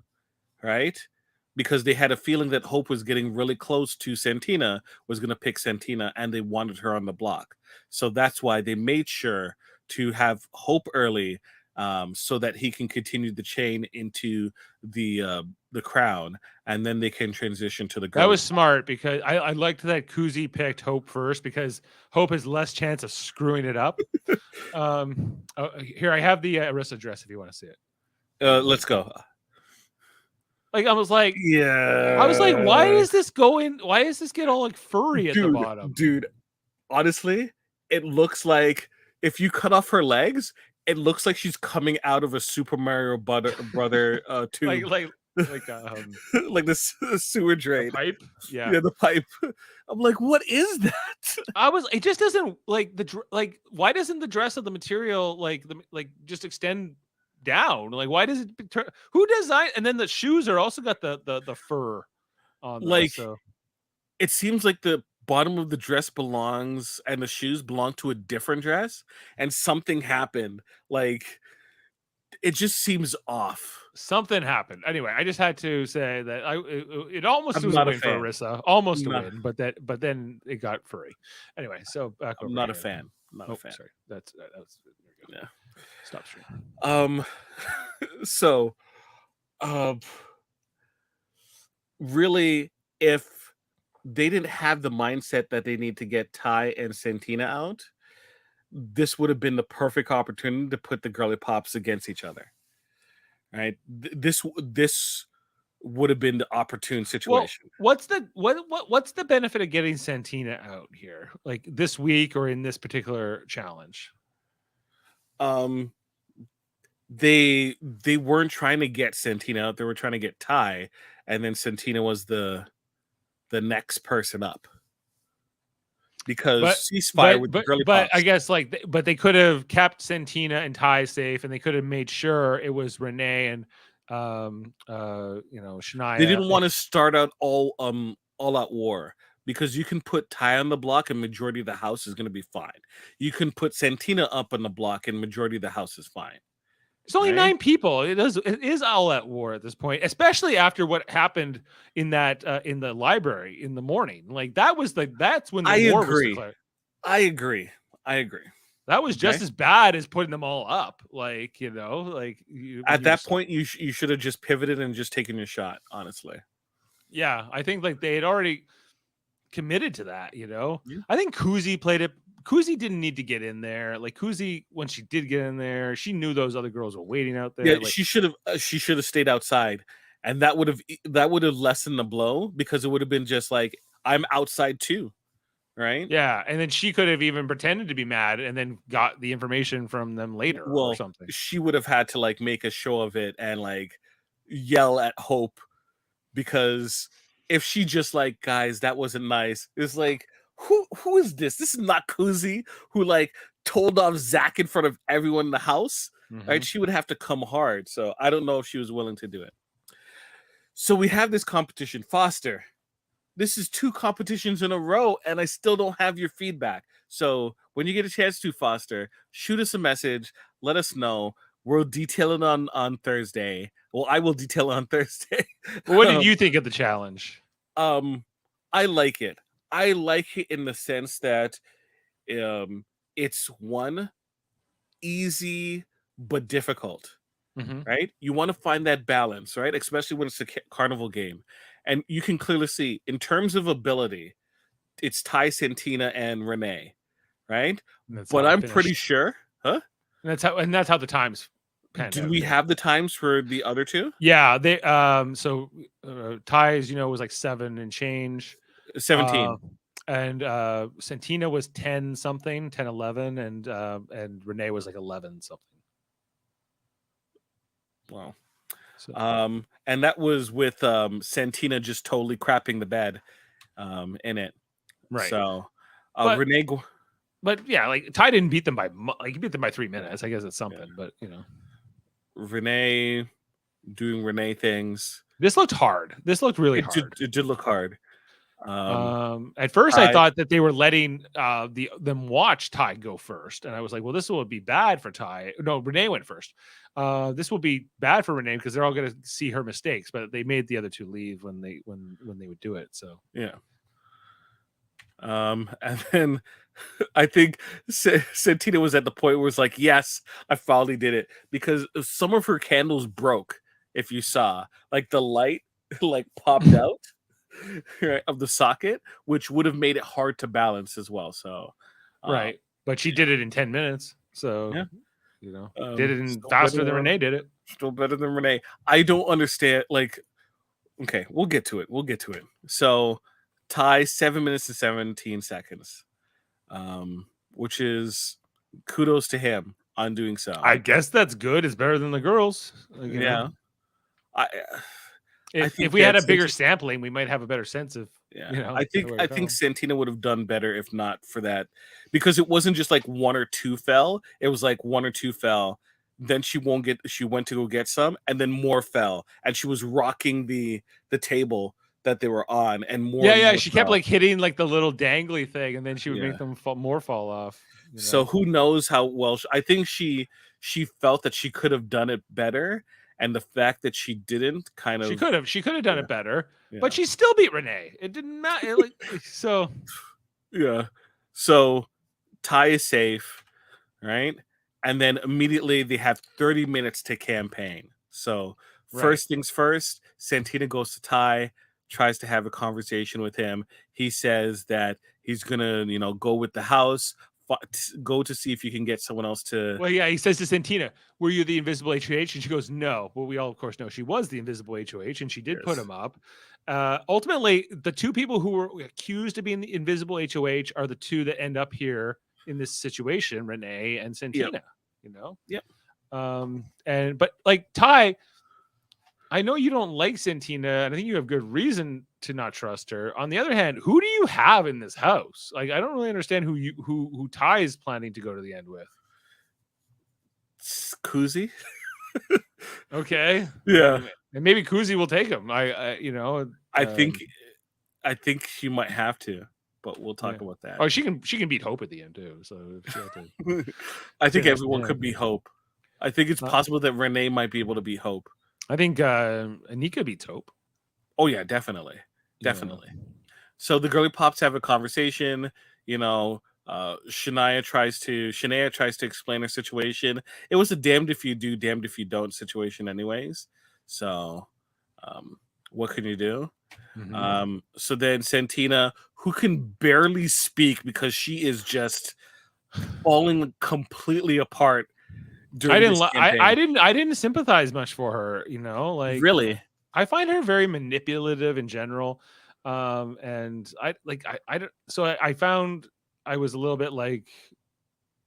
right? Because they had a feeling that Hope was getting really close to Santina, was going to pick Santina, and they wanted her on the block. So that's why they made sure to have Hope early, so that he can continue the chain into the crown, and then they can transition to the that girl. was smart because I liked that Kuzi picked Hope first because Hope has less chance of screwing it up. Here I have the Arista dress if you want to see it. Let's go. Like Yeah, I was like, why is this going? Why is this get all like furry at the bottom? dude. Honestly, it looks like if you cut off her legs, it looks like she's coming out of a Super Mario brother tube. Like Like this sewer drain. pipe. Yeah. Yeah, the pipe. I'm like, what is that? It just doesn't like like why doesn't the dress of the material like just extend down? Like why does it who designed, and then the shoes are also got the fur on them. Like, So it seems like the bottom of the dress belongs and the shoes belong to a different dress, and something happened. Like, it just seems off. something happened. Anyway, I just had to say that it almost I'm was a not a win for fan. Arissa, almost a Not- win, but then it got furry. Anyway, so back over I'm not a here. fan. Not Oh, a fan. sorry. That's there we go. Yeah. Stop stream. So really, if they didn't have the mindset that they need to get Ty and Santina out, this would have been the perfect opportunity to put the girly pops against each other. Right? This would have been the opportune situation. What's the benefit of getting Santina out here, like this week or in this particular challenge? They weren't trying to get Santina out, they were trying to get Ty, and then Santina was the next person up. Because ceasefire with the girly but pops. I guess but they could have kept Santina and Ty safe, and they could have made sure it was Renee and Shania. They didn't want to start out all out war, because you can put Ty on the block and majority of the house is going to be fine. You can put Santina up on the block and majority of the house is fine. There's only right? 9 people. It is all at war at this point, especially after what happened in that in the library in the morning. Like that's when the war was declared. I agree. That was just as bad as putting them all up. Like, at that point, you should have just pivoted and just taken your shot, honestly. Yeah, I think like they had already committed to that, Yeah. I think Kuzi played it. Kuzi didn't need to get in there. Like Kuzi, when she did get in there, she knew those other girls were waiting out there. Yeah, like, she should have stayed outside and that would have lessened the blow because it would have been just like, I'm outside too, right? Yeah, and then she could have even pretended to be mad and then got the information from them later or Well, something. she would have had to like make a show of it and like yell at Hope, because if she just like, guys, that wasn't nice. It's like, who is this? This is not Kuzi, who like told off Zach in front of everyone in the house, right? Mhm. She would have to come hard. So I don't know if she was willing to do it. So we have this competition. Foster, this is 2 competitions in a row, and I still don't have your feedback. So when you get a chance to, Foster, shoot us a message. Let us know. We'll detail it on Thursday. Well, I will detail it on Thursday. Well, what did you think of the challenge? um, I like it. I like it in the sense that it's one, easy but difficult. Mhm. Right? You want to find that balance, right? Especially when it's a carnival game. And you can clearly see, in terms of ability, it's Ty, Santina, and Renee, right? And that's But how it I'm pretty finished. sure, huh? And that's how the times panned Did out we too. have the times for the other 2? Yeah, they so Ty's, was like 7 and change. 17. Uh and Santina was 10 something, 10 11, and Renee was like 11 something. Wow. So And that was with Santina just totally crapping the bed in it. right. So But Renee but yeah, like Ty didn't beat them by like he beat them by 3 yeah, minutes. I guess it's yeah. something, but Renee doing Renee things. this looked hard. This looked really hard. It did look hard. At first I I thought that they were letting them watch Ty go first, and I was like, well, this will be bad for Ty. No, Renee went first. This will be bad for Renee because they're all going to see her mistakes, but they made the other 2 leave when they would do it. So yeah. And then I think Santina was at the point where it's like, yes, I finally did it, because some of her candles broke. If you saw, like the light like popped out right, of the socket, which would have made it hard to balance as well. So, right, but she yeah, did it in 10 minutes. So yeah. did it in Still faster than better, Renee did it. still better than Renee. I don't understand. Like, okay, we'll get to it. We'll get to it. So, Ty 7 minutes and 17 seconds, which is kudos to him on doing so. I guess that's good. It's better than the girls. Yeah, I I If think we had that a bigger sampling, we might have a better sense of yeah, where I it think fell. Santina would have done better if not for that, because it wasn't just like 1 or 2 fell. It was like 1 or 2 fell. Then she went to go get some, and then more fell, and she was rocking the table that they were on, Yeah, and yeah. more She kept fell. like hitting like the little dangly thing, and then she would make Yeah. them fall off. So who knows how well I think she felt that she could have done it better, and the fact that she didn't kind of She could have done yeah, it better, but yeah. she still beat Renee. It didn't matter. So Yeah. So Ty is safe, right? And then immediately they have 30 minutes to campaign. So right, first things first, Santina goes to Ty, tries to have a conversation with him. He says that he's gonna, go with the house, go to see if you can get someone else to. well, yeah. He says to Santina, "Were you the invisible HOH?" And she goes, "No." Well, we all of course know she was the invisible HOH, and she did put Yes. him up. Ultimately, the 2 people who were accused of being the invisible HOH are the 2 that end up here in this situation, Renee and Yep. Santina. You know, Yep. and but like Ty, I know you don't like Santina, and I think you have good reason to not trust her. On the other hand, who do you have in this house? Like, I don't really understand who Ty is planning to go to the end with. Kuzi. Okay, Yeah. and maybe Kuzi will take him. I think I think she might have to, but we'll Yeah. talk about that. Oh, she can beat Hope at the end too. So if she had to I think finish everyone him. could be Hope. I think it's possible that Renee might be able to be Hope. I think Anika beats Hope. Oh yeah, definitely, Yeah. definitely. So the girly pops have a conversation. Shania tries to explain her situation. It was a damned if you do, damned if you don't situation, anyways. So, what can you do? Mhm. So then Santina, who can barely speak because she is just falling completely apart I during didn't. this campaign. I didn't sympathize much for her. Like Really? I find her very manipulative in general. And I don't, so I found I was a little bit like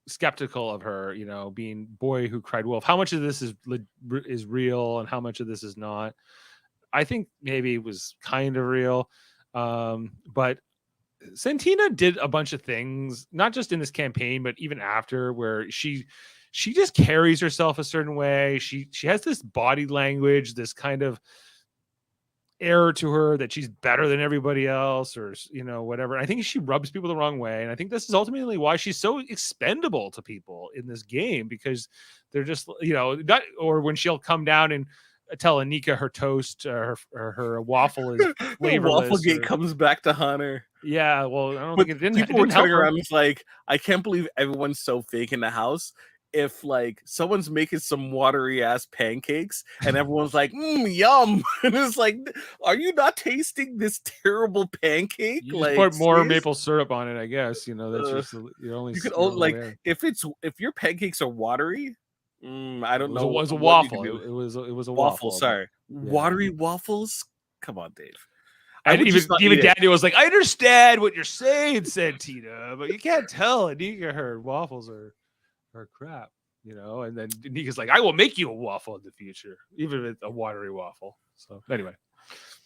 skeptical of her, being boy who cried wolf. How much of this is real and how much of this is not? I think maybe it was kind of real. But Santina did a bunch of things, not just in this campaign, but even after, where she just carries herself a certain way. She has this body language, this kind of air to her that she's better than everybody else, or whatever. I think she rubs people the wrong way, and I think this is ultimately why she's so expendable to people in this game, because they're just not, or when she'll come down and tell Anika her toast or her waffle is flavorless. Wafflegate comes back to Hunter. Yeah, well, I don't But think it people were didn't help turning her. around. It's like, I can't believe everyone's so fake in the house. If like someone's making some watery ass pancakes and everyone's like, yum, and it's like, are you not tasting this terrible pancake? You just Like, put more seriously? maple syrup on it, I guess. That's Uh, just your only. you could Your only like way. if your pancakes are watery, I don't It know was a what you can waffle. do. It was a Waffles, waffle. But sorry, yeah. watery waffles. Come on, Dave. I And would just not even eat it. Daniel was like, I understand what you're saying, Santina, but you can't tell Anika her waffles are crap, And then Anika's like, I will make you a waffle in the future, even if it's a watery waffle. So anyway.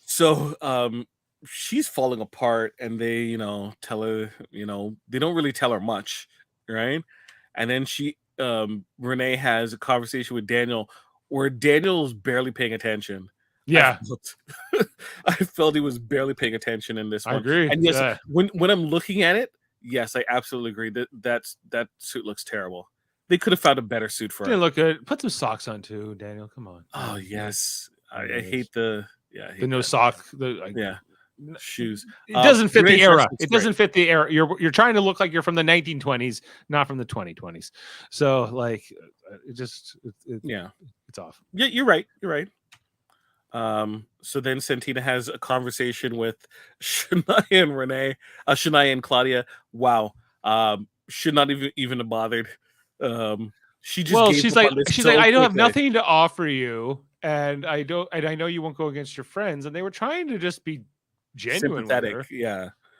So she's falling apart, and they, tell her, they don't really tell her much, right? And then Renee has a conversation with Daniel where Daniel's barely paying attention. I Yeah, felt, I felt he was barely paying attention in this I one. agree. And yes, Yeah. when I'm looking at it, yes, I absolutely agree that suit looks terrible. They could have found a better suit for Didn't her. look good. Put some socks on too, Daniel. Come on. Oh yes, I It's hate I the hate no that. sock. Yeah, shoes. It doesn't fit the Renee's dress era. looks It great. doesn't fit the era. You're trying to look like you're from the 1920s, not from the 2020s. So like, Yeah, it's off. yeah, you're right. You're right. So then Santina has a conversation with Shania and Renee, Shania and Claudia. Wow. Should not even have bothered. She just Well, gave up on this she's like, so I don't have quickly. nothing to offer you, and I know you won't go against your friends. And they were trying to just be genuine with Sympathetic. her,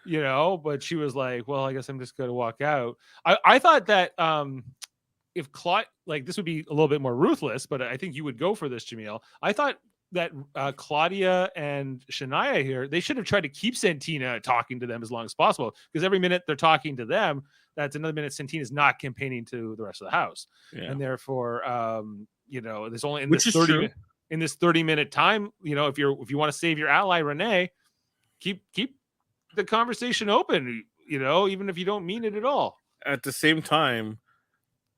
Yeah. but she was like, well, I guess I'm just going to walk out. I thought that if Claudia, like, this would be a little bit more ruthless, but I think you would go for this, Jaemeel. I thought that Claudia and Shania here, they should have tried to keep Santina talking to them as long as possible, because every minute they're talking to them, that's another minute Santina's not campaigning to the rest of the house. Yeah. And therefore, there's only in Which this is 30 true. in this 30-minute time, if you want to save your ally Renee, keep the conversation open, even if you don't mean it at all. At the same time,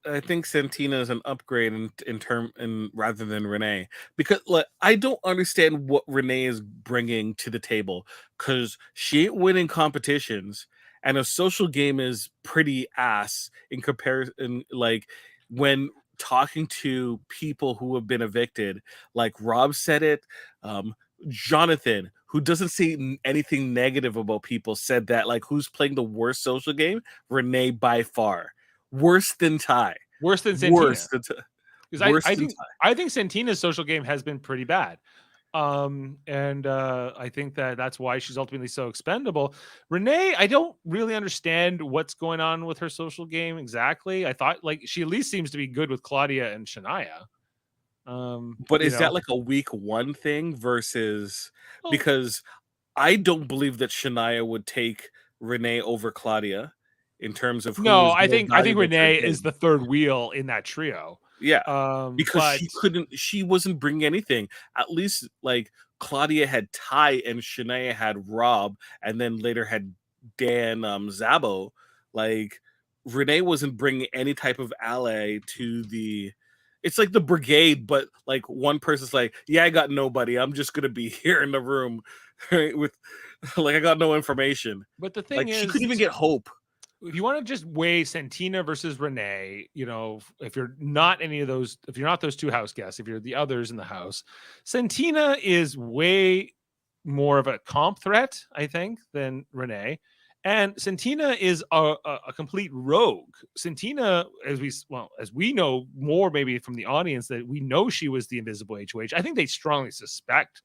I think Santina is an upgrade in rather than Renee, because like, I don't understand what Renee is bringing to the table, because she ain't winning competitions, and a social game is pretty ass in comparison. Like when talking to people who have been evicted, like Rob said it. Jonathan, who doesn't say anything negative about people, said that like who's playing the worst social game? Renee by far. Worse than Ty. Worse than Santina. Worse than Ty. Because I think Santina's social game has been pretty bad. And I think that's why she's ultimately so expendable. Renee, I don't really understand what's going on with her social game exactly. I thought like she at least seems to be good with Claudia and Shania. But is that like a week one thing versus because I don't believe that Shania would take Renee over Claudia in terms of who no, is more I think valuable to the Renee is game. the third wheel in that trio. Yeah, because But she wasn't bringing anything. At least like Claudia had Ty and Shania had Rob, and then later had Dan Zabo. Like Renee wasn't bringing any type of ally to the. It's like the brigade, but like one person's like, "Yeah, I got nobody. I'm just gonna be here in the room with, like, I got no information." But the thing Like she is, couldn't even get Hope. if you want to just weigh Santina versus Renee, if you're not any of those, if you're not those two house guests, if you're the others in the house, Santina is way more of a comp threat, I think, than Renee. And Santina is a complete rogue. Santina, as we know more maybe from the audience, that we know she was the invisible HOH. I think they strongly suspect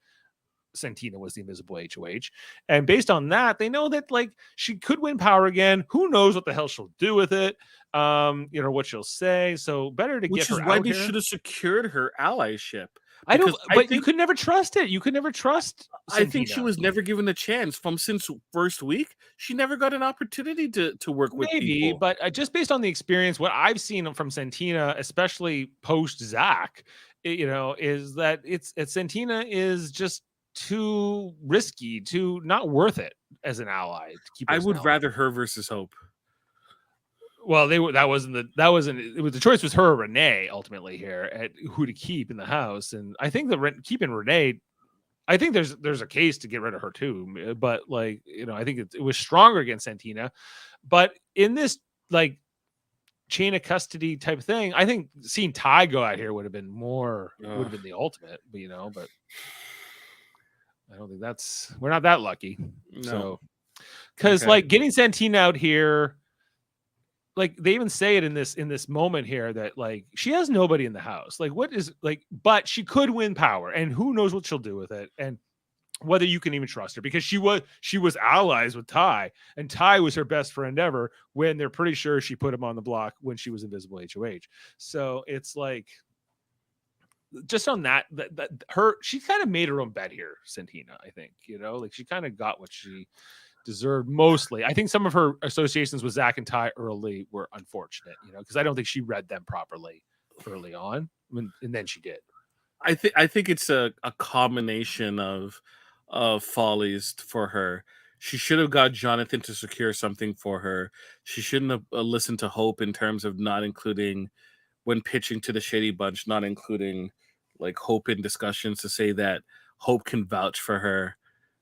Santina was the invisible HOH. And based on that, they know that like she could win power again. Who knows what the hell she'll do with it? What she'll say. So better to get Which is her why out they here. should have secured her allyship. I don't, Because I but you think could never trust it. You could never trust I think she Santina. was never given a chance from since first week. She never got an opportunity to work with Maybe, people. but just based on the experience, what I've seen from Santina, especially post Zach, is that it's Santina is just too risky, too not worth it as an ally to keep her I as an would ally. rather her versus Hope. Well, that wasn't it was the choice was her or Renee ultimately here at who to keep in the house, and I think that keeping Renee, I think there's a case to get rid of her too, but like I think it was stronger against Santina, but in this like chain of custody type of thing, I think seeing Ty go out here would have been the ultimate, but I don't think we're not that lucky. No. So because Okay. like getting Santina out here, like they even say it in this moment here that like she has nobody in the house. Like what is like, but she could win power, and who knows what she'll do with it, and whether you can even trust her because she was allies with Ty, and Ty was her best friend ever when they're pretty sure she put him on the block when she was invisible HOH. So it's like just on that she kind of made her own bet here, Santina. I think like she kind of got what she deserved mostly. I think some of her associations with Zach and Ty early were unfortunate, because I don't think she read them properly early on, and then she did. I think it's a combination of follies for her. She should have got Jonathan to secure something for her. She shouldn't have listened to Hope in terms of not including when pitching to the Shady Bunch, not including like Hope in discussions to say that Hope can vouch for her,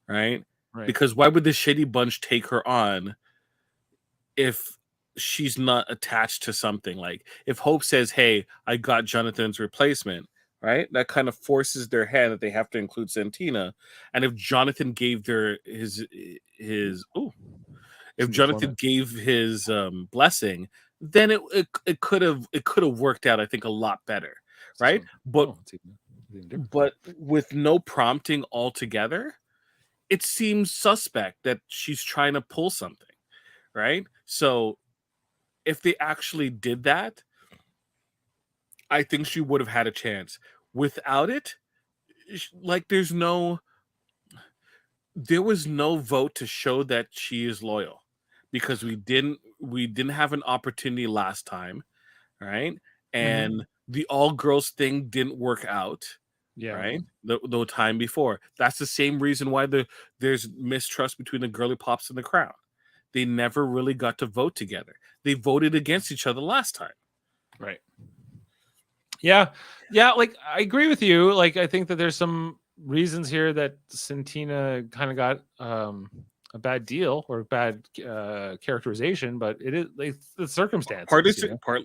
right? Right. Because why would the Shady Bunch take her on if she's not attached to something? Like if Hope says, "Hey, I got Jonathan's replacement," right? That kind of forces their hand that they have to include Santina. And if Jonathan gave their his if Jonathan gave his blessing, then it could have worked out, I think, a lot better, right? But with no prompting altogether, it seems suspect that she's trying to pull something, right? So if they actually did that, I think she would have had a chance. Without it, like there was no vote to show that she is loyal because we didn't have an opportunity last time, right? And the all girls thing didn't work out. Yeah. Right. The time before. That's the same reason why there's mistrust between the girly pops and the Crown. They never really got to vote together. They voted against each other last time. Right. Yeah. Yeah. Like I agree with you. Like I think that there's some reasons here that Santina kind of got a bad deal or bad characterization, but it is like the circumstances. Partly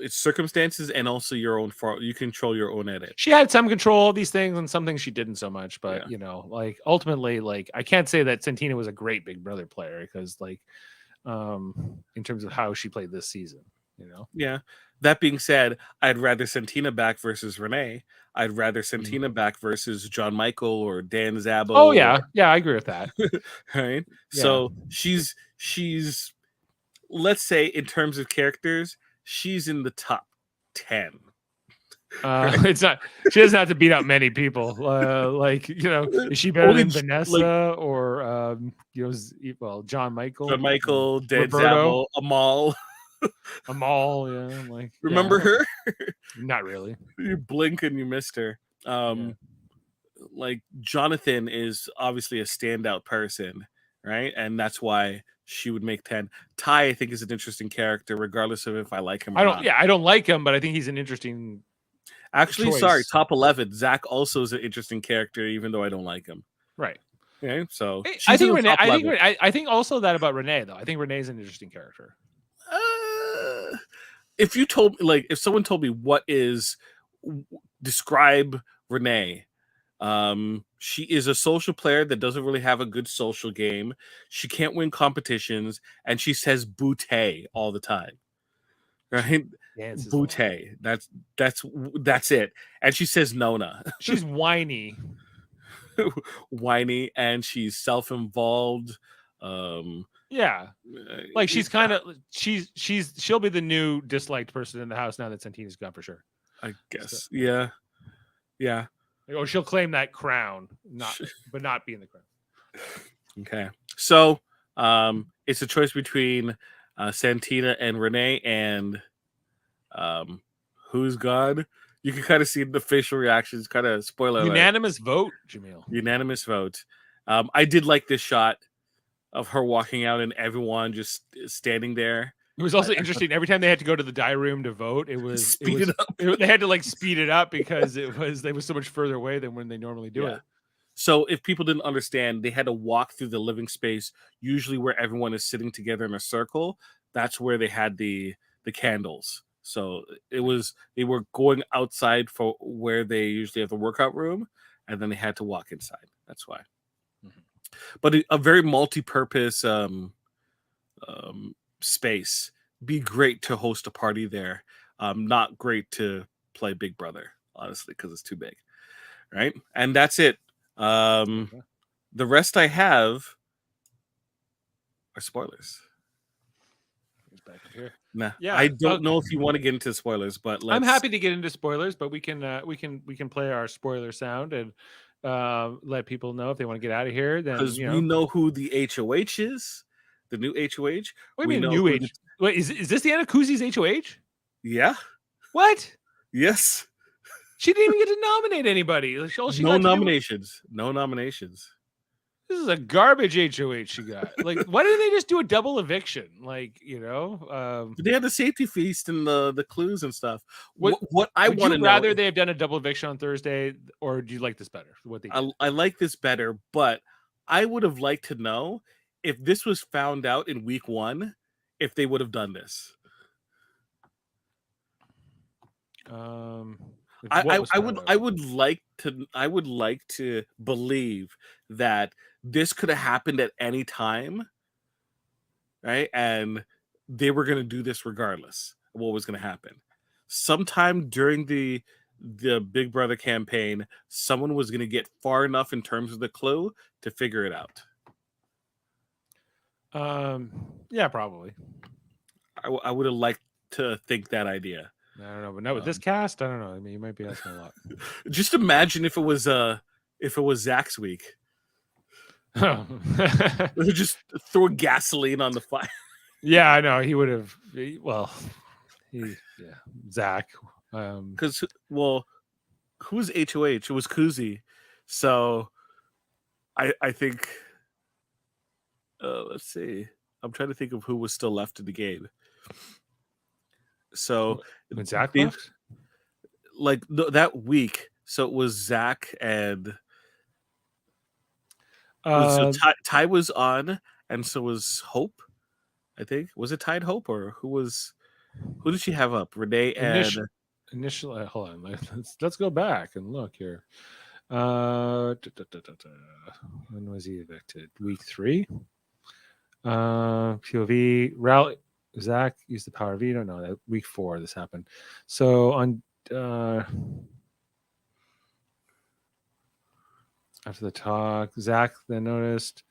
it's circumstances and also your own fault. You control your own edit. She had some control of these things and some things she didn't so much, but like ultimately, like I can't say that Santina was a great Big Brother player because like in terms of how she played this season, Yeah. That being said, I'd rather Santina back versus Renee. I'd rather Santina back versus John Michael or Dan Zabo. Oh yeah, yeah, I agree with that. Right. Yeah. So she's let's say in terms of characters, she's in the top 10. It's not. She doesn't have to beat out many people. Like is she better than Vanessa or John Michael? John Michael, Dan Roberto? Zabo, Amal. Amal, yeah. Like remember her? Not really. You blink and you missed her. Like Jonathan is obviously a standout person, right? And that's why she would make 10. Ty, I think, is an interesting character, regardless of if I like him or not. Yeah, I don't like him, but I think he's an interesting. Actually, choice. Sorry, top 11. Zach also is an interesting character, even though I don't like him. Right. Okay, so I think Renee. I think also that about Renee though. I think Renee's an interesting character. If you told me, if someone told me describe Renee, she is a social player that doesn't really have a good social game. She can't win competitions, and she says "bootay" all the time. Right? Bootay. That's it. And she says Nona. She's whiny. whiny and she's self-involved. Yeah, like It, she's kind of she'll be the new disliked person in the house now that Santina's gone for sure. I So, guess, yeah, yeah. or she'll claim that crown, but not be in the crown. Okay, so it's a choice between Santina and Renee, and who's God? You can kind of see the facial reactions. Kind of spoiler alert. Unanimous vote, Jaemeel. Unanimous vote. I did like this shot of her walking out and everyone just standing there. It was also interesting. Every time they had to go to the die room to vote, it was up. They had to like speed it up because they was so much further away than when they normally do it. So if people didn't understand, they had to walk through the living space, usually where everyone is sitting together in a circle. That's where they had the candles. So they were going outside for where they usually have the workout room, and then they had to walk inside. That's why. But a very multi-purpose space. Be great to host a party there. Not great to play Big Brother, honestly, because it's too big. Right, and that's it. The rest I have are spoilers. Back here. Nah, yeah, I don't know if you want to get into spoilers, but I'm happy to get into spoilers. But we can play our spoiler sound and let people know if they want to get out of here. Then because we know who the HOH is, the new HOH. What do you mean new H? Wait, is this the end of Kuzi's HOH? Yeah. What? Yes. She didn't even get to nominate anybody. No nominations. No nominations. This is a garbage HOH she got. Like, why didn't they just do a double eviction? Like, they had the safety feast and the clues and stuff. What I want to know, rather they have done a double eviction on Thursday, or do you like this better? What they did? I like this better, but I would have liked to know if this was found out in week 1, if they would have done this. I would like to believe that this could have happened at any time, right? And they were going to do this regardless of what was going to happen. Sometime during the Big Brother campaign, someone was going to get far enough in terms of the clue to figure it out. Yeah, probably. I would have liked to think that idea. I don't know, but not with this cast. I don't know. I mean, you might be asking a lot. Just imagine if it was Zach's week. Just throw gasoline on the fire. Yeah, I know. He would have. Well, Zach. Because who's HOH? It was Kuzi. So I think. Let's see. I'm trying to think of who was still left in the game. So when Zach left, like that week, so it was Zach and so Ty was on, and so was Hope. I think was it Ty and Hope, or who did she have up? Renee and initially. Hold on, let's go back and look here. When was he evicted? Week 3. POV rally. Zach used the power of veto. No, that week 4 this happened. So on after the talk, Zach then noticed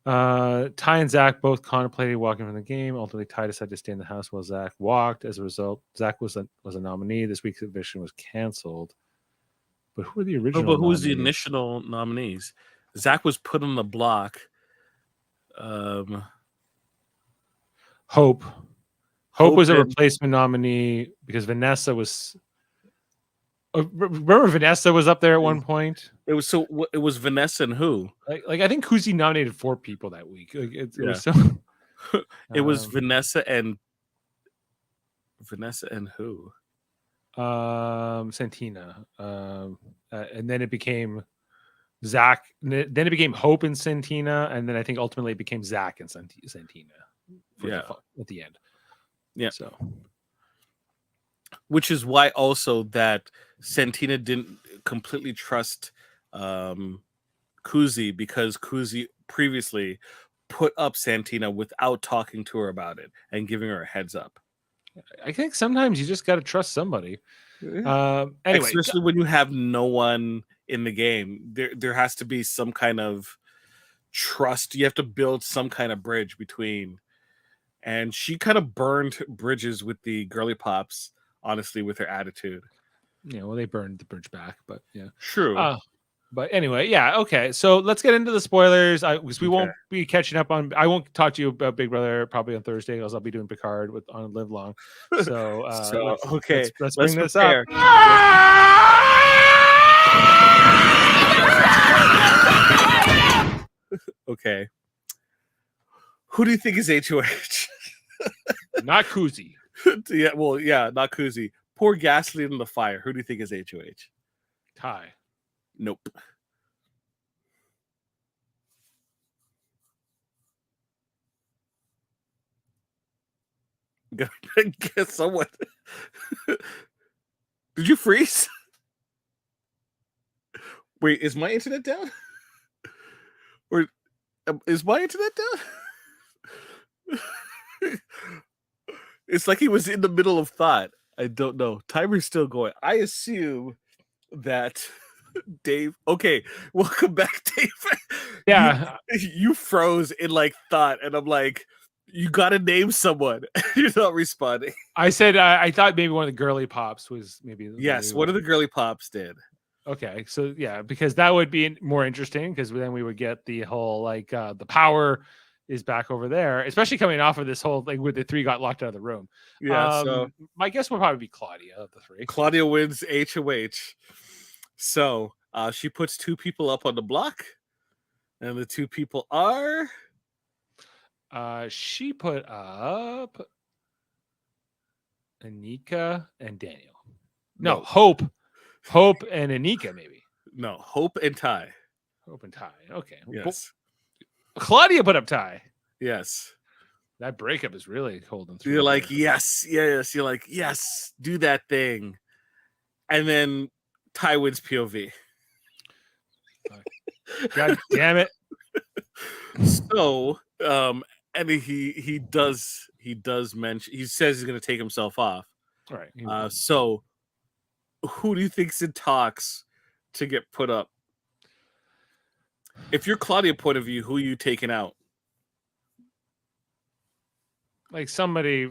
Ty and Zach both contemplated walking from the game. Ultimately, Ty decided to stay in the house while Zach walked. As a result, Zach was a nominee. This week's eviction was canceled. But who are the original? But who was the initial nominees? Zach was put on the block. Hope was a replacement nominee because Vanessa was. Remember, Vanessa was up there at one point. It was Vanessa and who? Like I think Kuzi nominated 4 people that week. Like it was so. It was Vanessa and who? Santina. And then it became Zach. Then it became Hope and Santina, and then I think ultimately it became Zach and Santina. At the end. Yeah. So, which is why also that Santina didn't completely trust Kuzi, because Kuzi previously put up Santina without talking to her about it and giving her a heads up. I think sometimes you just got to trust somebody. Anyway, especially when you have no one in the game. There has to be some kind of trust. You have to build some kind of bridge between. And she kind of burned bridges with the girly pops, honestly, with her attitude. Yeah, well, they burned the bridge back, but yeah. True. But anyway, yeah, okay. So let's get into the spoilers. Because we Okay. won't be catching up on. I won't talk to you about Big Brother probably on Thursday, because I'll be doing Picard on Live Long. So, So okay, let's bring this prepare. up. Okay. Who do you think is HOH? Not Kuzi. Yeah, well, yeah, not Kuzi. Pour gasoline in the fire. Who do you think is HOH? Ty. Nope. Guess someone. Did you freeze? Wait, is my internet down? Or is my internet down? It's like he was in the middle of thought. I don't know. Timer's still going. I assume that Dave. Okay, welcome back, Dave. Yeah. You froze in like thought, and I'm like, you gotta name someone. You're not responding. I said I thought maybe one of the girly pops was maybe. Yes, one of the girly pops did. Okay, so yeah, because that would be more interesting, because then we would get the whole like the power is back over there, especially coming off of this whole like where the three got locked out of the room. Yeah, so my guess would probably be Claudia of the three. Claudia wins HOH. So she puts two people up on the block, and the two people are. She put up Anika and Daniel. No, Hope and Anika, maybe. No, Hope and Ty. Hope and Ty. Okay. Yes. Claudia put up Ty. Yes. That breakup is really holding through. You're like, yes. You're like, yes, do that thing. And then Ty wins POV. God damn it. So, and he does mention, he says he's gonna take himself off. All right. So who do you think's in talks to get put up? If you're Claudia point of view, who are you taking out? Like somebody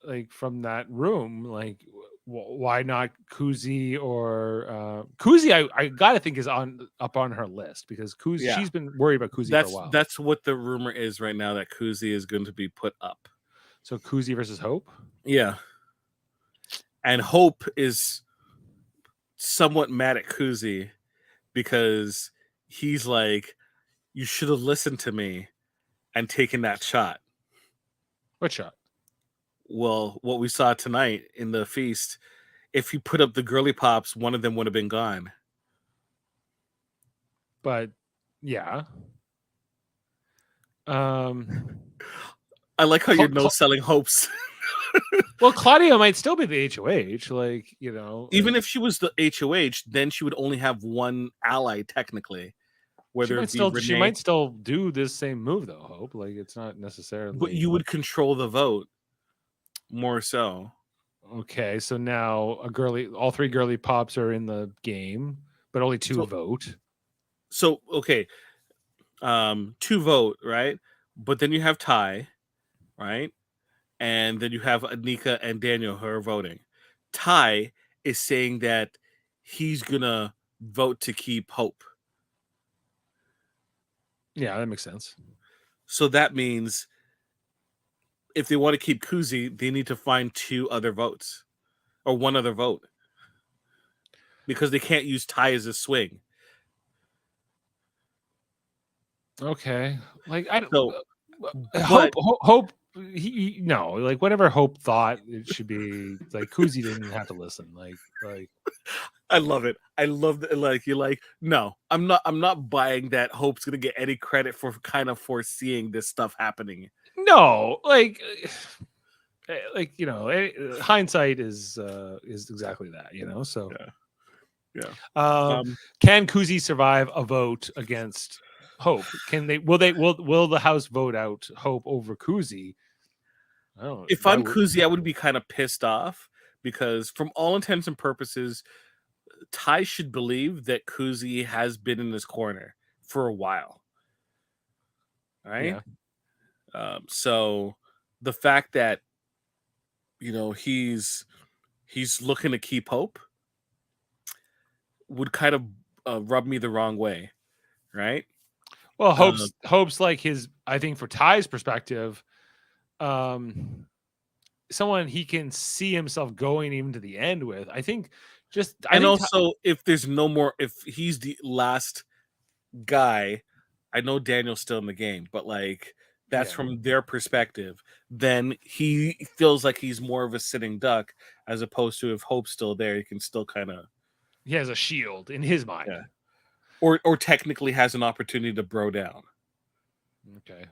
like from that room, like why not Kuzi or Kuzi? I gotta think is up on her list, because Kuzi, she's been worried about Kuzi for a while. That's what the rumor is right now, that Kuzi is going to be put up. So Kuzi versus Hope. Yeah, and Hope is somewhat mad at Kuzi because he's like, you should have listened to me and taken that shot. What shot? Well, what we saw tonight in the feast, if you put up the girly pops, one of them would have been gone. But yeah. I like how you're no-selling hopes. Well, Claudia might still be the HOH, like, you know. Even if she was the HOH, then she would only have one ally, technically. Whether she might still do this same move, though, Hope. Like, it's not necessarily. But you would control the vote more so. Okay, so now all three girly pops are in the game, but only two vote. So okay, two vote, right? But then you have Ty, right? And then you have Anika and Daniel who are voting. Ty is saying that he's gonna vote to keep Hope. Yeah, that makes sense. So that means if they want to keep Kuzi, they need to find two other votes or one other vote, because they can't use Ty as a swing. Okay, like I don't. So, Hope. No, like whatever Hope thought it should be. Like Kuzi didn't even have to listen. Like. I love it. I love that. Like you're like, no, I'm not buying that Hope's gonna get any credit for kind of foreseeing this stuff happening. No, like you know, hindsight is exactly that, you know. So yeah. Can Kuzi survive a vote against Hope? Can they? Will the House vote out Hope over Kuzi? If I'm Kuzi, I would be kind of pissed off, because from all intents and purposes, Ty should believe that Kuzi has been in his corner for a while, right? Yeah. So the fact that he's looking to keep hope would kind of rub me the wrong way, right? Well, Um, hopes like his. I think for Ty's perspective, um, someone he can see himself going even to the end with. I and think also, if there's no more, if he's the last guy, I know Daniel's still in the game, but like that's yeah, from their perspective. Then he feels like he's more of a sitting duck, as opposed to if Hope's still there, he can still kind of he has a shield in his mind. yeah, or technically has an opportunity to bro down. Okay.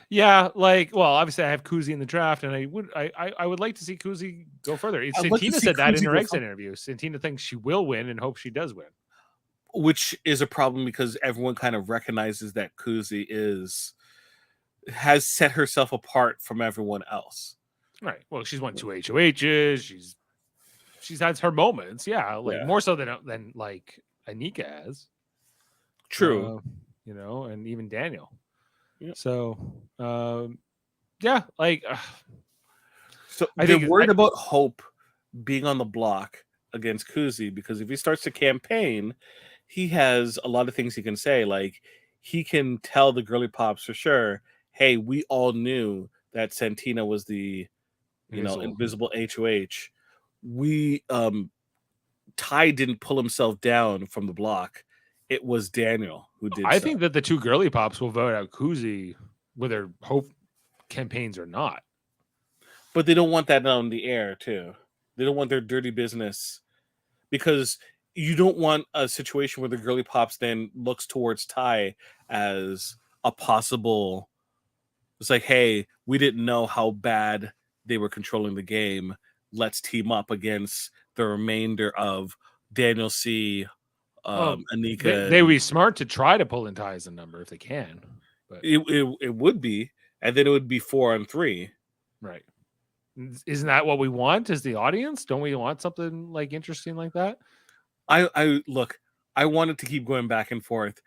Yeah, like, well, obviously I have Kuzi in the draft, and I would like to see Kuzi go further. I'd like to Santina see said that in Kuzi her go exit interview. Santina thinks she will win and hopes she does win. which is a problem because everyone kind of recognizes that Kuzi has set herself apart from everyone else. Right. Well, she's won 2 HOHs. She's had her moments. Yeah, like Yeah, more so than like Anika has. true. And even Daniel. Yeah. So, yeah, like So I they're think worried about Hope being on the block against Kuzi because if he starts to campaign, he has a lot of things he can say. Like he can tell the girly pops for sure, hey, we all knew that Santina was the invisible HOH. We Ty didn't pull himself down from the block. It was Daniel who did I so. think that the two girly pops will vote out Kuzi, whether Hope campaigns or not. But they don't want that on the air too. They don't want their dirty business because you don't want a situation where the girly pops then looks towards Ty as a possible. It's like, hey, we didn't know how bad they were controlling the game. Let's team up against the remainder of Daniel C, Well, Anika. they would be smart to try to pull in Ty as a number if they can, but It would be, and then it would be 4-on-3. right. Isn't that what we want as the audience? Don't we want something like interesting like that? I look. I wanted to keep going back and forth.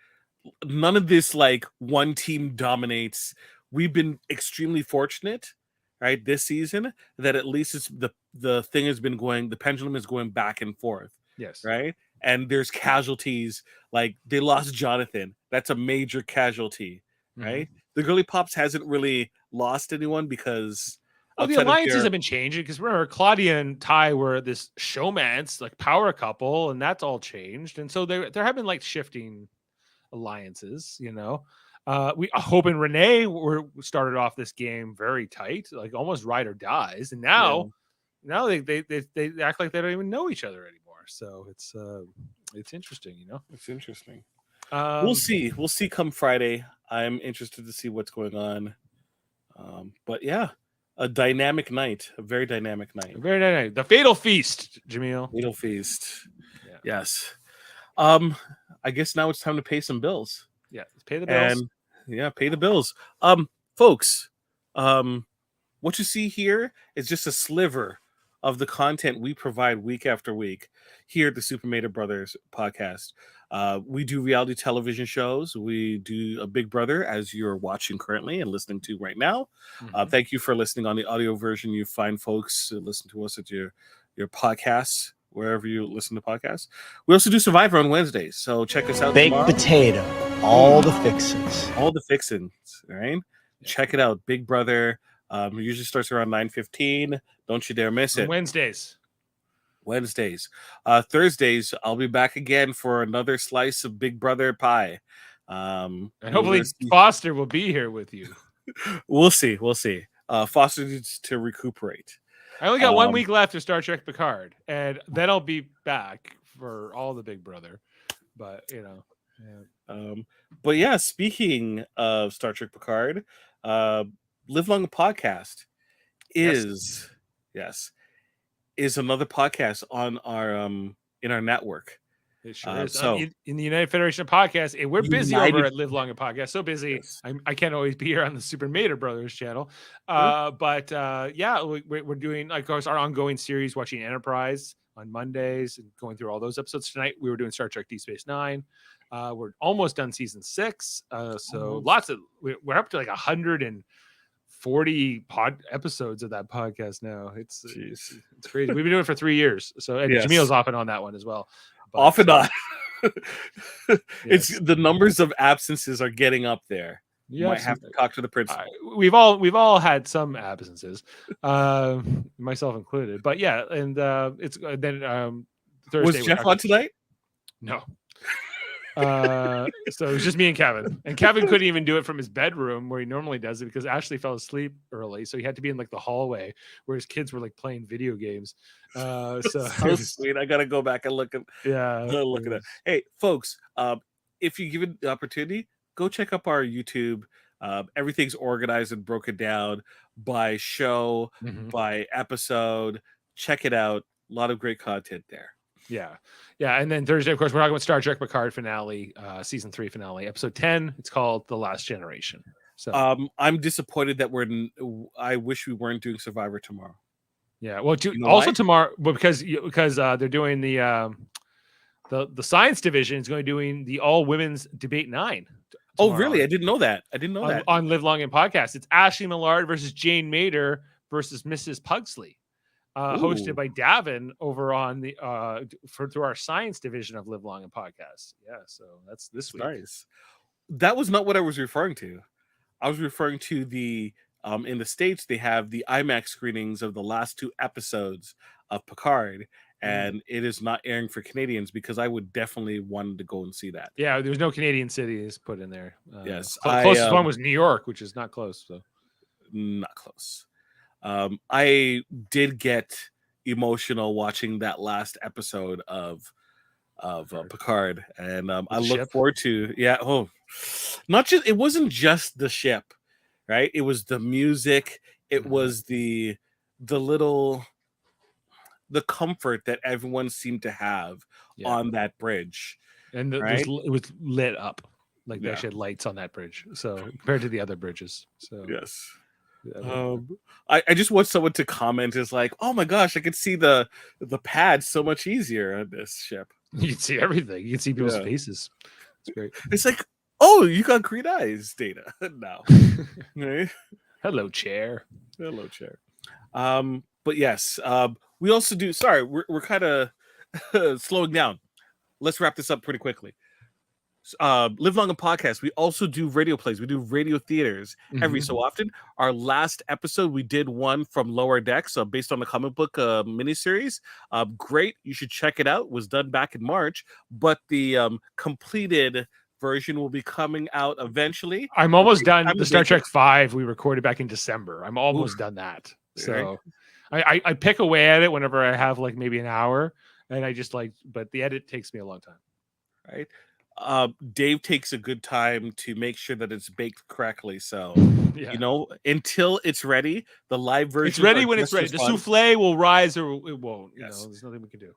None of this like one team dominates. We've been extremely fortunate, right, this season that at least it's the thing has been going. The pendulum is going back and forth, Yes. right? And there's casualties. Like they lost Jonathan. That's a major casualty, right? The girly pops hasn't really lost anyone because Well, the outside of alliances their have been changing because remember Claudia and Ty were this showmance, like power couple, and that's all changed. And so there have been like shifting alliances, we Hope and Renee were started off this game very tight, like almost ride or dies, and now they act like they don't even know each other anymore. So it's interesting, It's interesting. Um, We'll see. We'll see come Friday. I'm interested to see what's going on. But yeah, a dynamic night, a very dynamic night. very nice. The Fatal Feast, Jaemeel. Needle feast. Yeah. Yes. I guess now it's time to pay some bills. Yeah, let's pay the bills. And yeah, pay the bills. Folks, what you see here is just a sliver of the content we provide week after week here at the Supermator Brothers podcast. We do reality television shows. We do a Big Brother, as you're watching currently and listening to right now. Thank you for listening on the audio version. You find folks listen to us at your podcasts, wherever you listen to podcasts. We also do Survivor on Wednesdays, so check us out. Baked tomorrow. potato, all the fixins. All the fixins, right? Yeah. Check it out. Big Brother usually starts around 9:15. Don't you dare miss it. Wednesdays. Thursdays, I'll be back again for another slice of Big Brother pie. And hopefully Foster will be here with you. We'll see. Foster needs to recuperate. I only got 1 week left of Star Trek Picard, and then I'll be back for all the Big Brother. But But yeah, speaking of Star Trek Picard, Live Long Podcast is another podcast on our in our network. It sure is. So In the United Federation of Podcasts, and we're busy over United- at Live Long and Podcast. So busy, Yes. I can't always be here on the Super Mater Brothers channel. But yeah, we're doing, of course, our ongoing series, watching Enterprise on Mondays and going through all those episodes. Tonight we were doing Star Trek Deep Space Nine. We're almost done season 6. So lots of, we're up to like 140 pod episodes of that podcast now. It's crazy. We've been doing it for 3 years. So and Yes. Jameel's off and on that one as well. But, off and on. It's yes. the numbers of absences are getting up there. You Yeah, might have to talk to the principal. we've all had some absences, myself included. But yeah, and it's then Thursday. Was Jeff on tonight? No. So it was just me and Kevin, and Kevin couldn't even do it from his bedroom where he normally does it because Ashley fell asleep early, so he had to be in like the hallway where his kids were like playing video games. So Sweet. I gotta go back and look at look at that. Hey, folks, if you give it the opportunity, go check up our YouTube. Everything's organized and broken down by show, by episode. Check it out. A lot of great content there. Yeah. And then Thursday, of course, we're talking about Star Trek Picard finale, season 3 finale, episode 10. It's called The Last Generation. So I'm disappointed that I wish we weren't doing Survivor tomorrow. Yeah. Well, You know also why? tomorrow, because they're doing the science division is going to be doing the all women's debate 9. Oh, really? I didn't know that. I didn't know that. On Live Long and Podcast. It's Ashley Millard versus Jane Mater versus Mrs. Pugsley. Hosted by Davan over on the through our science division of Live Long and Podcast. Yeah, so that's this week. Nice. That was not what I was referring to. I was referring to the in the States they have the IMAX screenings of the last 2 episodes of Picard, and it is not airing for Canadians because I would definitely want to go and see that. Yeah, there's no Canadian cities put in there. Yes, closest one was New York, which is not close. So not close. I did get emotional watching that last episode of Picard, and I look forward to not just it wasn't just the ship, right? It was the music, it was the comfort that everyone seemed to have on that bridge, and it was lit up like they actually had lights on that bridge. So compared to the other bridges, so yes. I just want someone to comment is like, oh my gosh, I could see the pad so much easier on this ship. You can see everything. You can see people's faces. It's great. It's like, oh, you got green eyes, Data. Now. Right? Hello, chair. Hello, chair. But yes, we also do. Sorry, we're kind of slowing down. Let's wrap this up pretty quickly. Live Long and Podcast. We also do radio plays. We do radio theaters every so often. Our last episode, we did one from Lower Decks, based on the comic book miniseries. Great, you should check it out. It was done back in March, but the completed version will be coming out eventually. I'm almost done. The Star Trek 5 we recorded back in December. I'm almost done that. So I pick away at it whenever I have like maybe an hour, and I just but the edit takes me a long time. Right. Dave takes a good time to make sure that it's baked correctly. So, until it's ready, the live version. It's ready when it's ready. The souffle will rise or it won't. Yes. There's nothing we can do.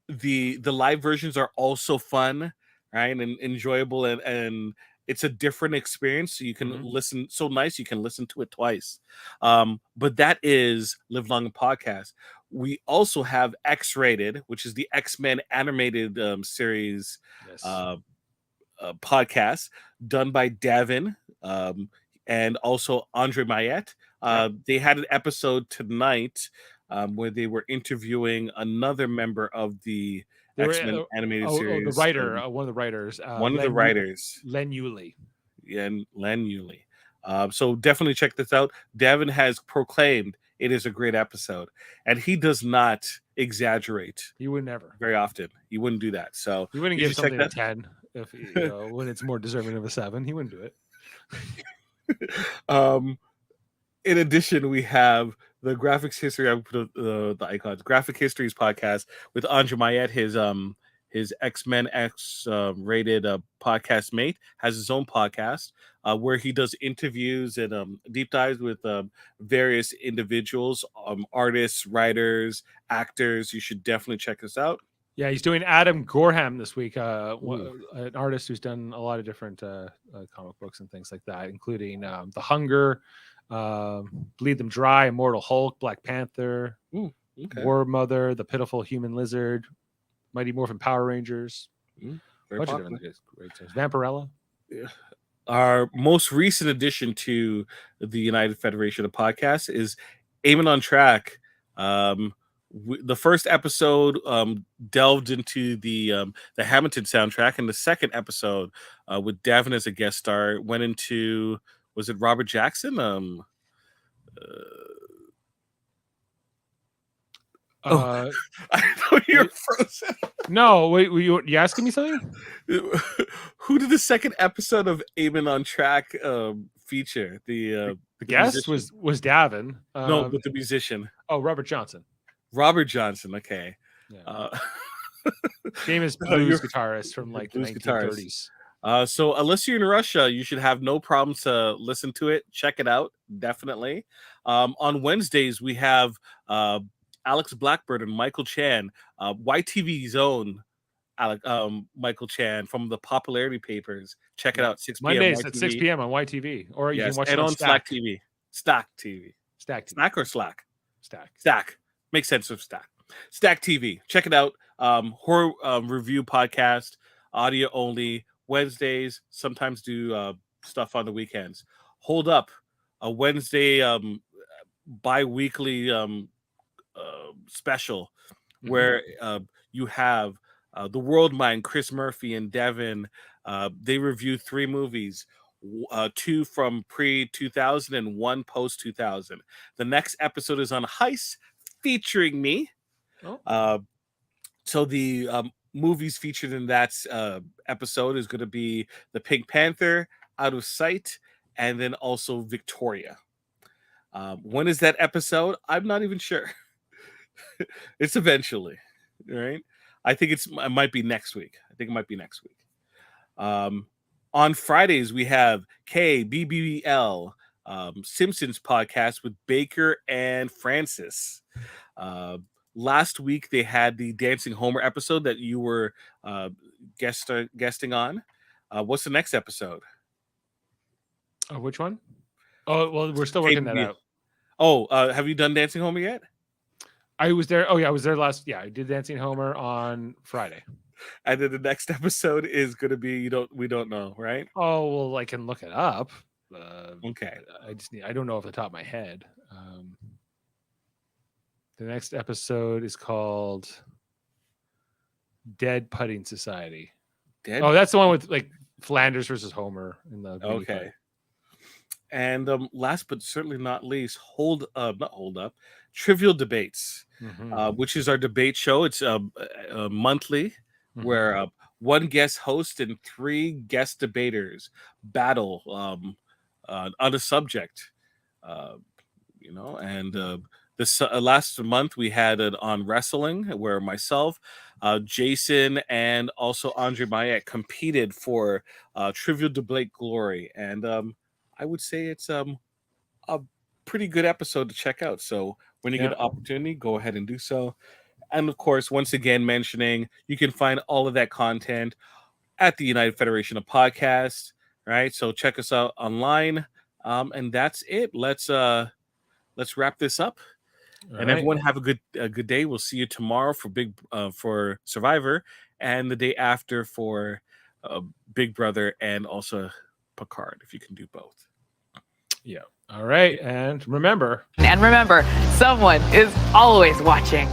The live versions are also fun, right, and enjoyable, and it's a different experience. So you can listen. So nice, you can listen to it twice. But that is Live Long and Podcast. We also have X-Rated, which is the X-Men animated series. Yes. Podcast done by Davan and also Andre Mayette. They had an episode tonight where they were interviewing another member of the X-Men animated series. The writer, one of the writers. Len Yulee. Yeah, Len Yulee. So definitely check this out. Davan has proclaimed it is a great episode, and he does not exaggerate. He would never. Very often. He wouldn't do that. So he wouldn't give something a 10 if when it's more deserving of a 7. He wouldn't do it. In addition, we have the graphics history. I put the icons. Graphic Histories podcast with Andre Mayette, his X-Men X rated podcast mate, has his own podcast where he does interviews and deep dives with various individuals, artists, writers, actors. You should definitely check this out. Yeah, he's doing Adam Gorham this week, Ooh. an artist who's done a lot of different comic books and things like that, including The Hunger, Bleed Them Dry, Immortal Hulk, Black Panther, Ooh, okay. War Mother, The Pitiful Human Lizard, Mighty Morphin Power Rangers, Very bunch of popular. different great stories. Vampirella. Yeah. Our most recent addition to the United Federation of Podcasts is Aiming on Track. The first episode delved into the Hamilton soundtrack, and the second episode with Davan as a guest star went into, was it Robert Jackson? I know you're frozen. No, wait, you asking me something? Who did the second episode of Aiming on Track feature? The guest musician. was Davan. No, but the musician. Oh, Robert Johnson. Robert Johnson. Okay. Yeah. Famous blues guitarist from like the 1930s. So unless you're in Russia, you should have no problems to listen to it. Check it out, definitely. On Wednesdays, we have Alex Blackbird and Michael Chan, YTV's own Michael Chan from the Popularity Papers. Check it out, 6 p.m. Mondays YTV. at 6 p.m. on YTV, or you can watch and it on Slack TV. Stack TV. Stack TV. Snack or Slack? Stack. Makes sense of Stack. Stack TV. Check it out. Horror review podcast, audio only. Wednesdays. Sometimes do stuff on the weekends. Hold Up, a Wednesday bi-weekly special where you have the World Mind, Chris Murphy and Devin. They review 3 movies. 2 from pre-2000 and 1 post-2000. The next episode is on Heist, featuring me. So the movies featured in that episode is going to be The Pink Panther, Out of Sight, and then also Victoria. When is that episode? I'm not even sure. It's eventually, right? I think it might be next week. On Fridays, we have KBBL Simpsons podcast with Baker and Francis. Last week, they had the Dancing Homer episode that you were guesting on. What's the next episode? Oh, which one? Oh, well, we're still working that out. Oh, have you done Dancing Homer yet? I was there. Oh, yeah, I was there last. Yeah, I did Dancing Homer on Friday. And then the next episode is going to be we don't know, right? Oh, well, I can look it up. Okay. I don't know off the top of my head. The next episode is called Dead Putting Society. Oh, that's the one with like Flanders versus Homer in the okay. And last but certainly not least, Trivial Debates, which is our debate show. It's monthly, where one guest host and 3 guest debaters battle on a subject. This last month we had it on wrestling, where myself, Jason, and also Andre Mayette competed for Trivial Debate glory, and I would say it's a pretty good episode to check out. So when you get an opportunity, go ahead and do so. And of course, once again, mentioning you can find all of that content at the United Federation of Podcasts, right? So check us out online, and that's it. Let's wrap this up. And everyone have a good day. We'll see you tomorrow for Survivor, and the day after for Big Brother, and also Picard, if you can do both. Yeah. All right. And remember, someone is always watching.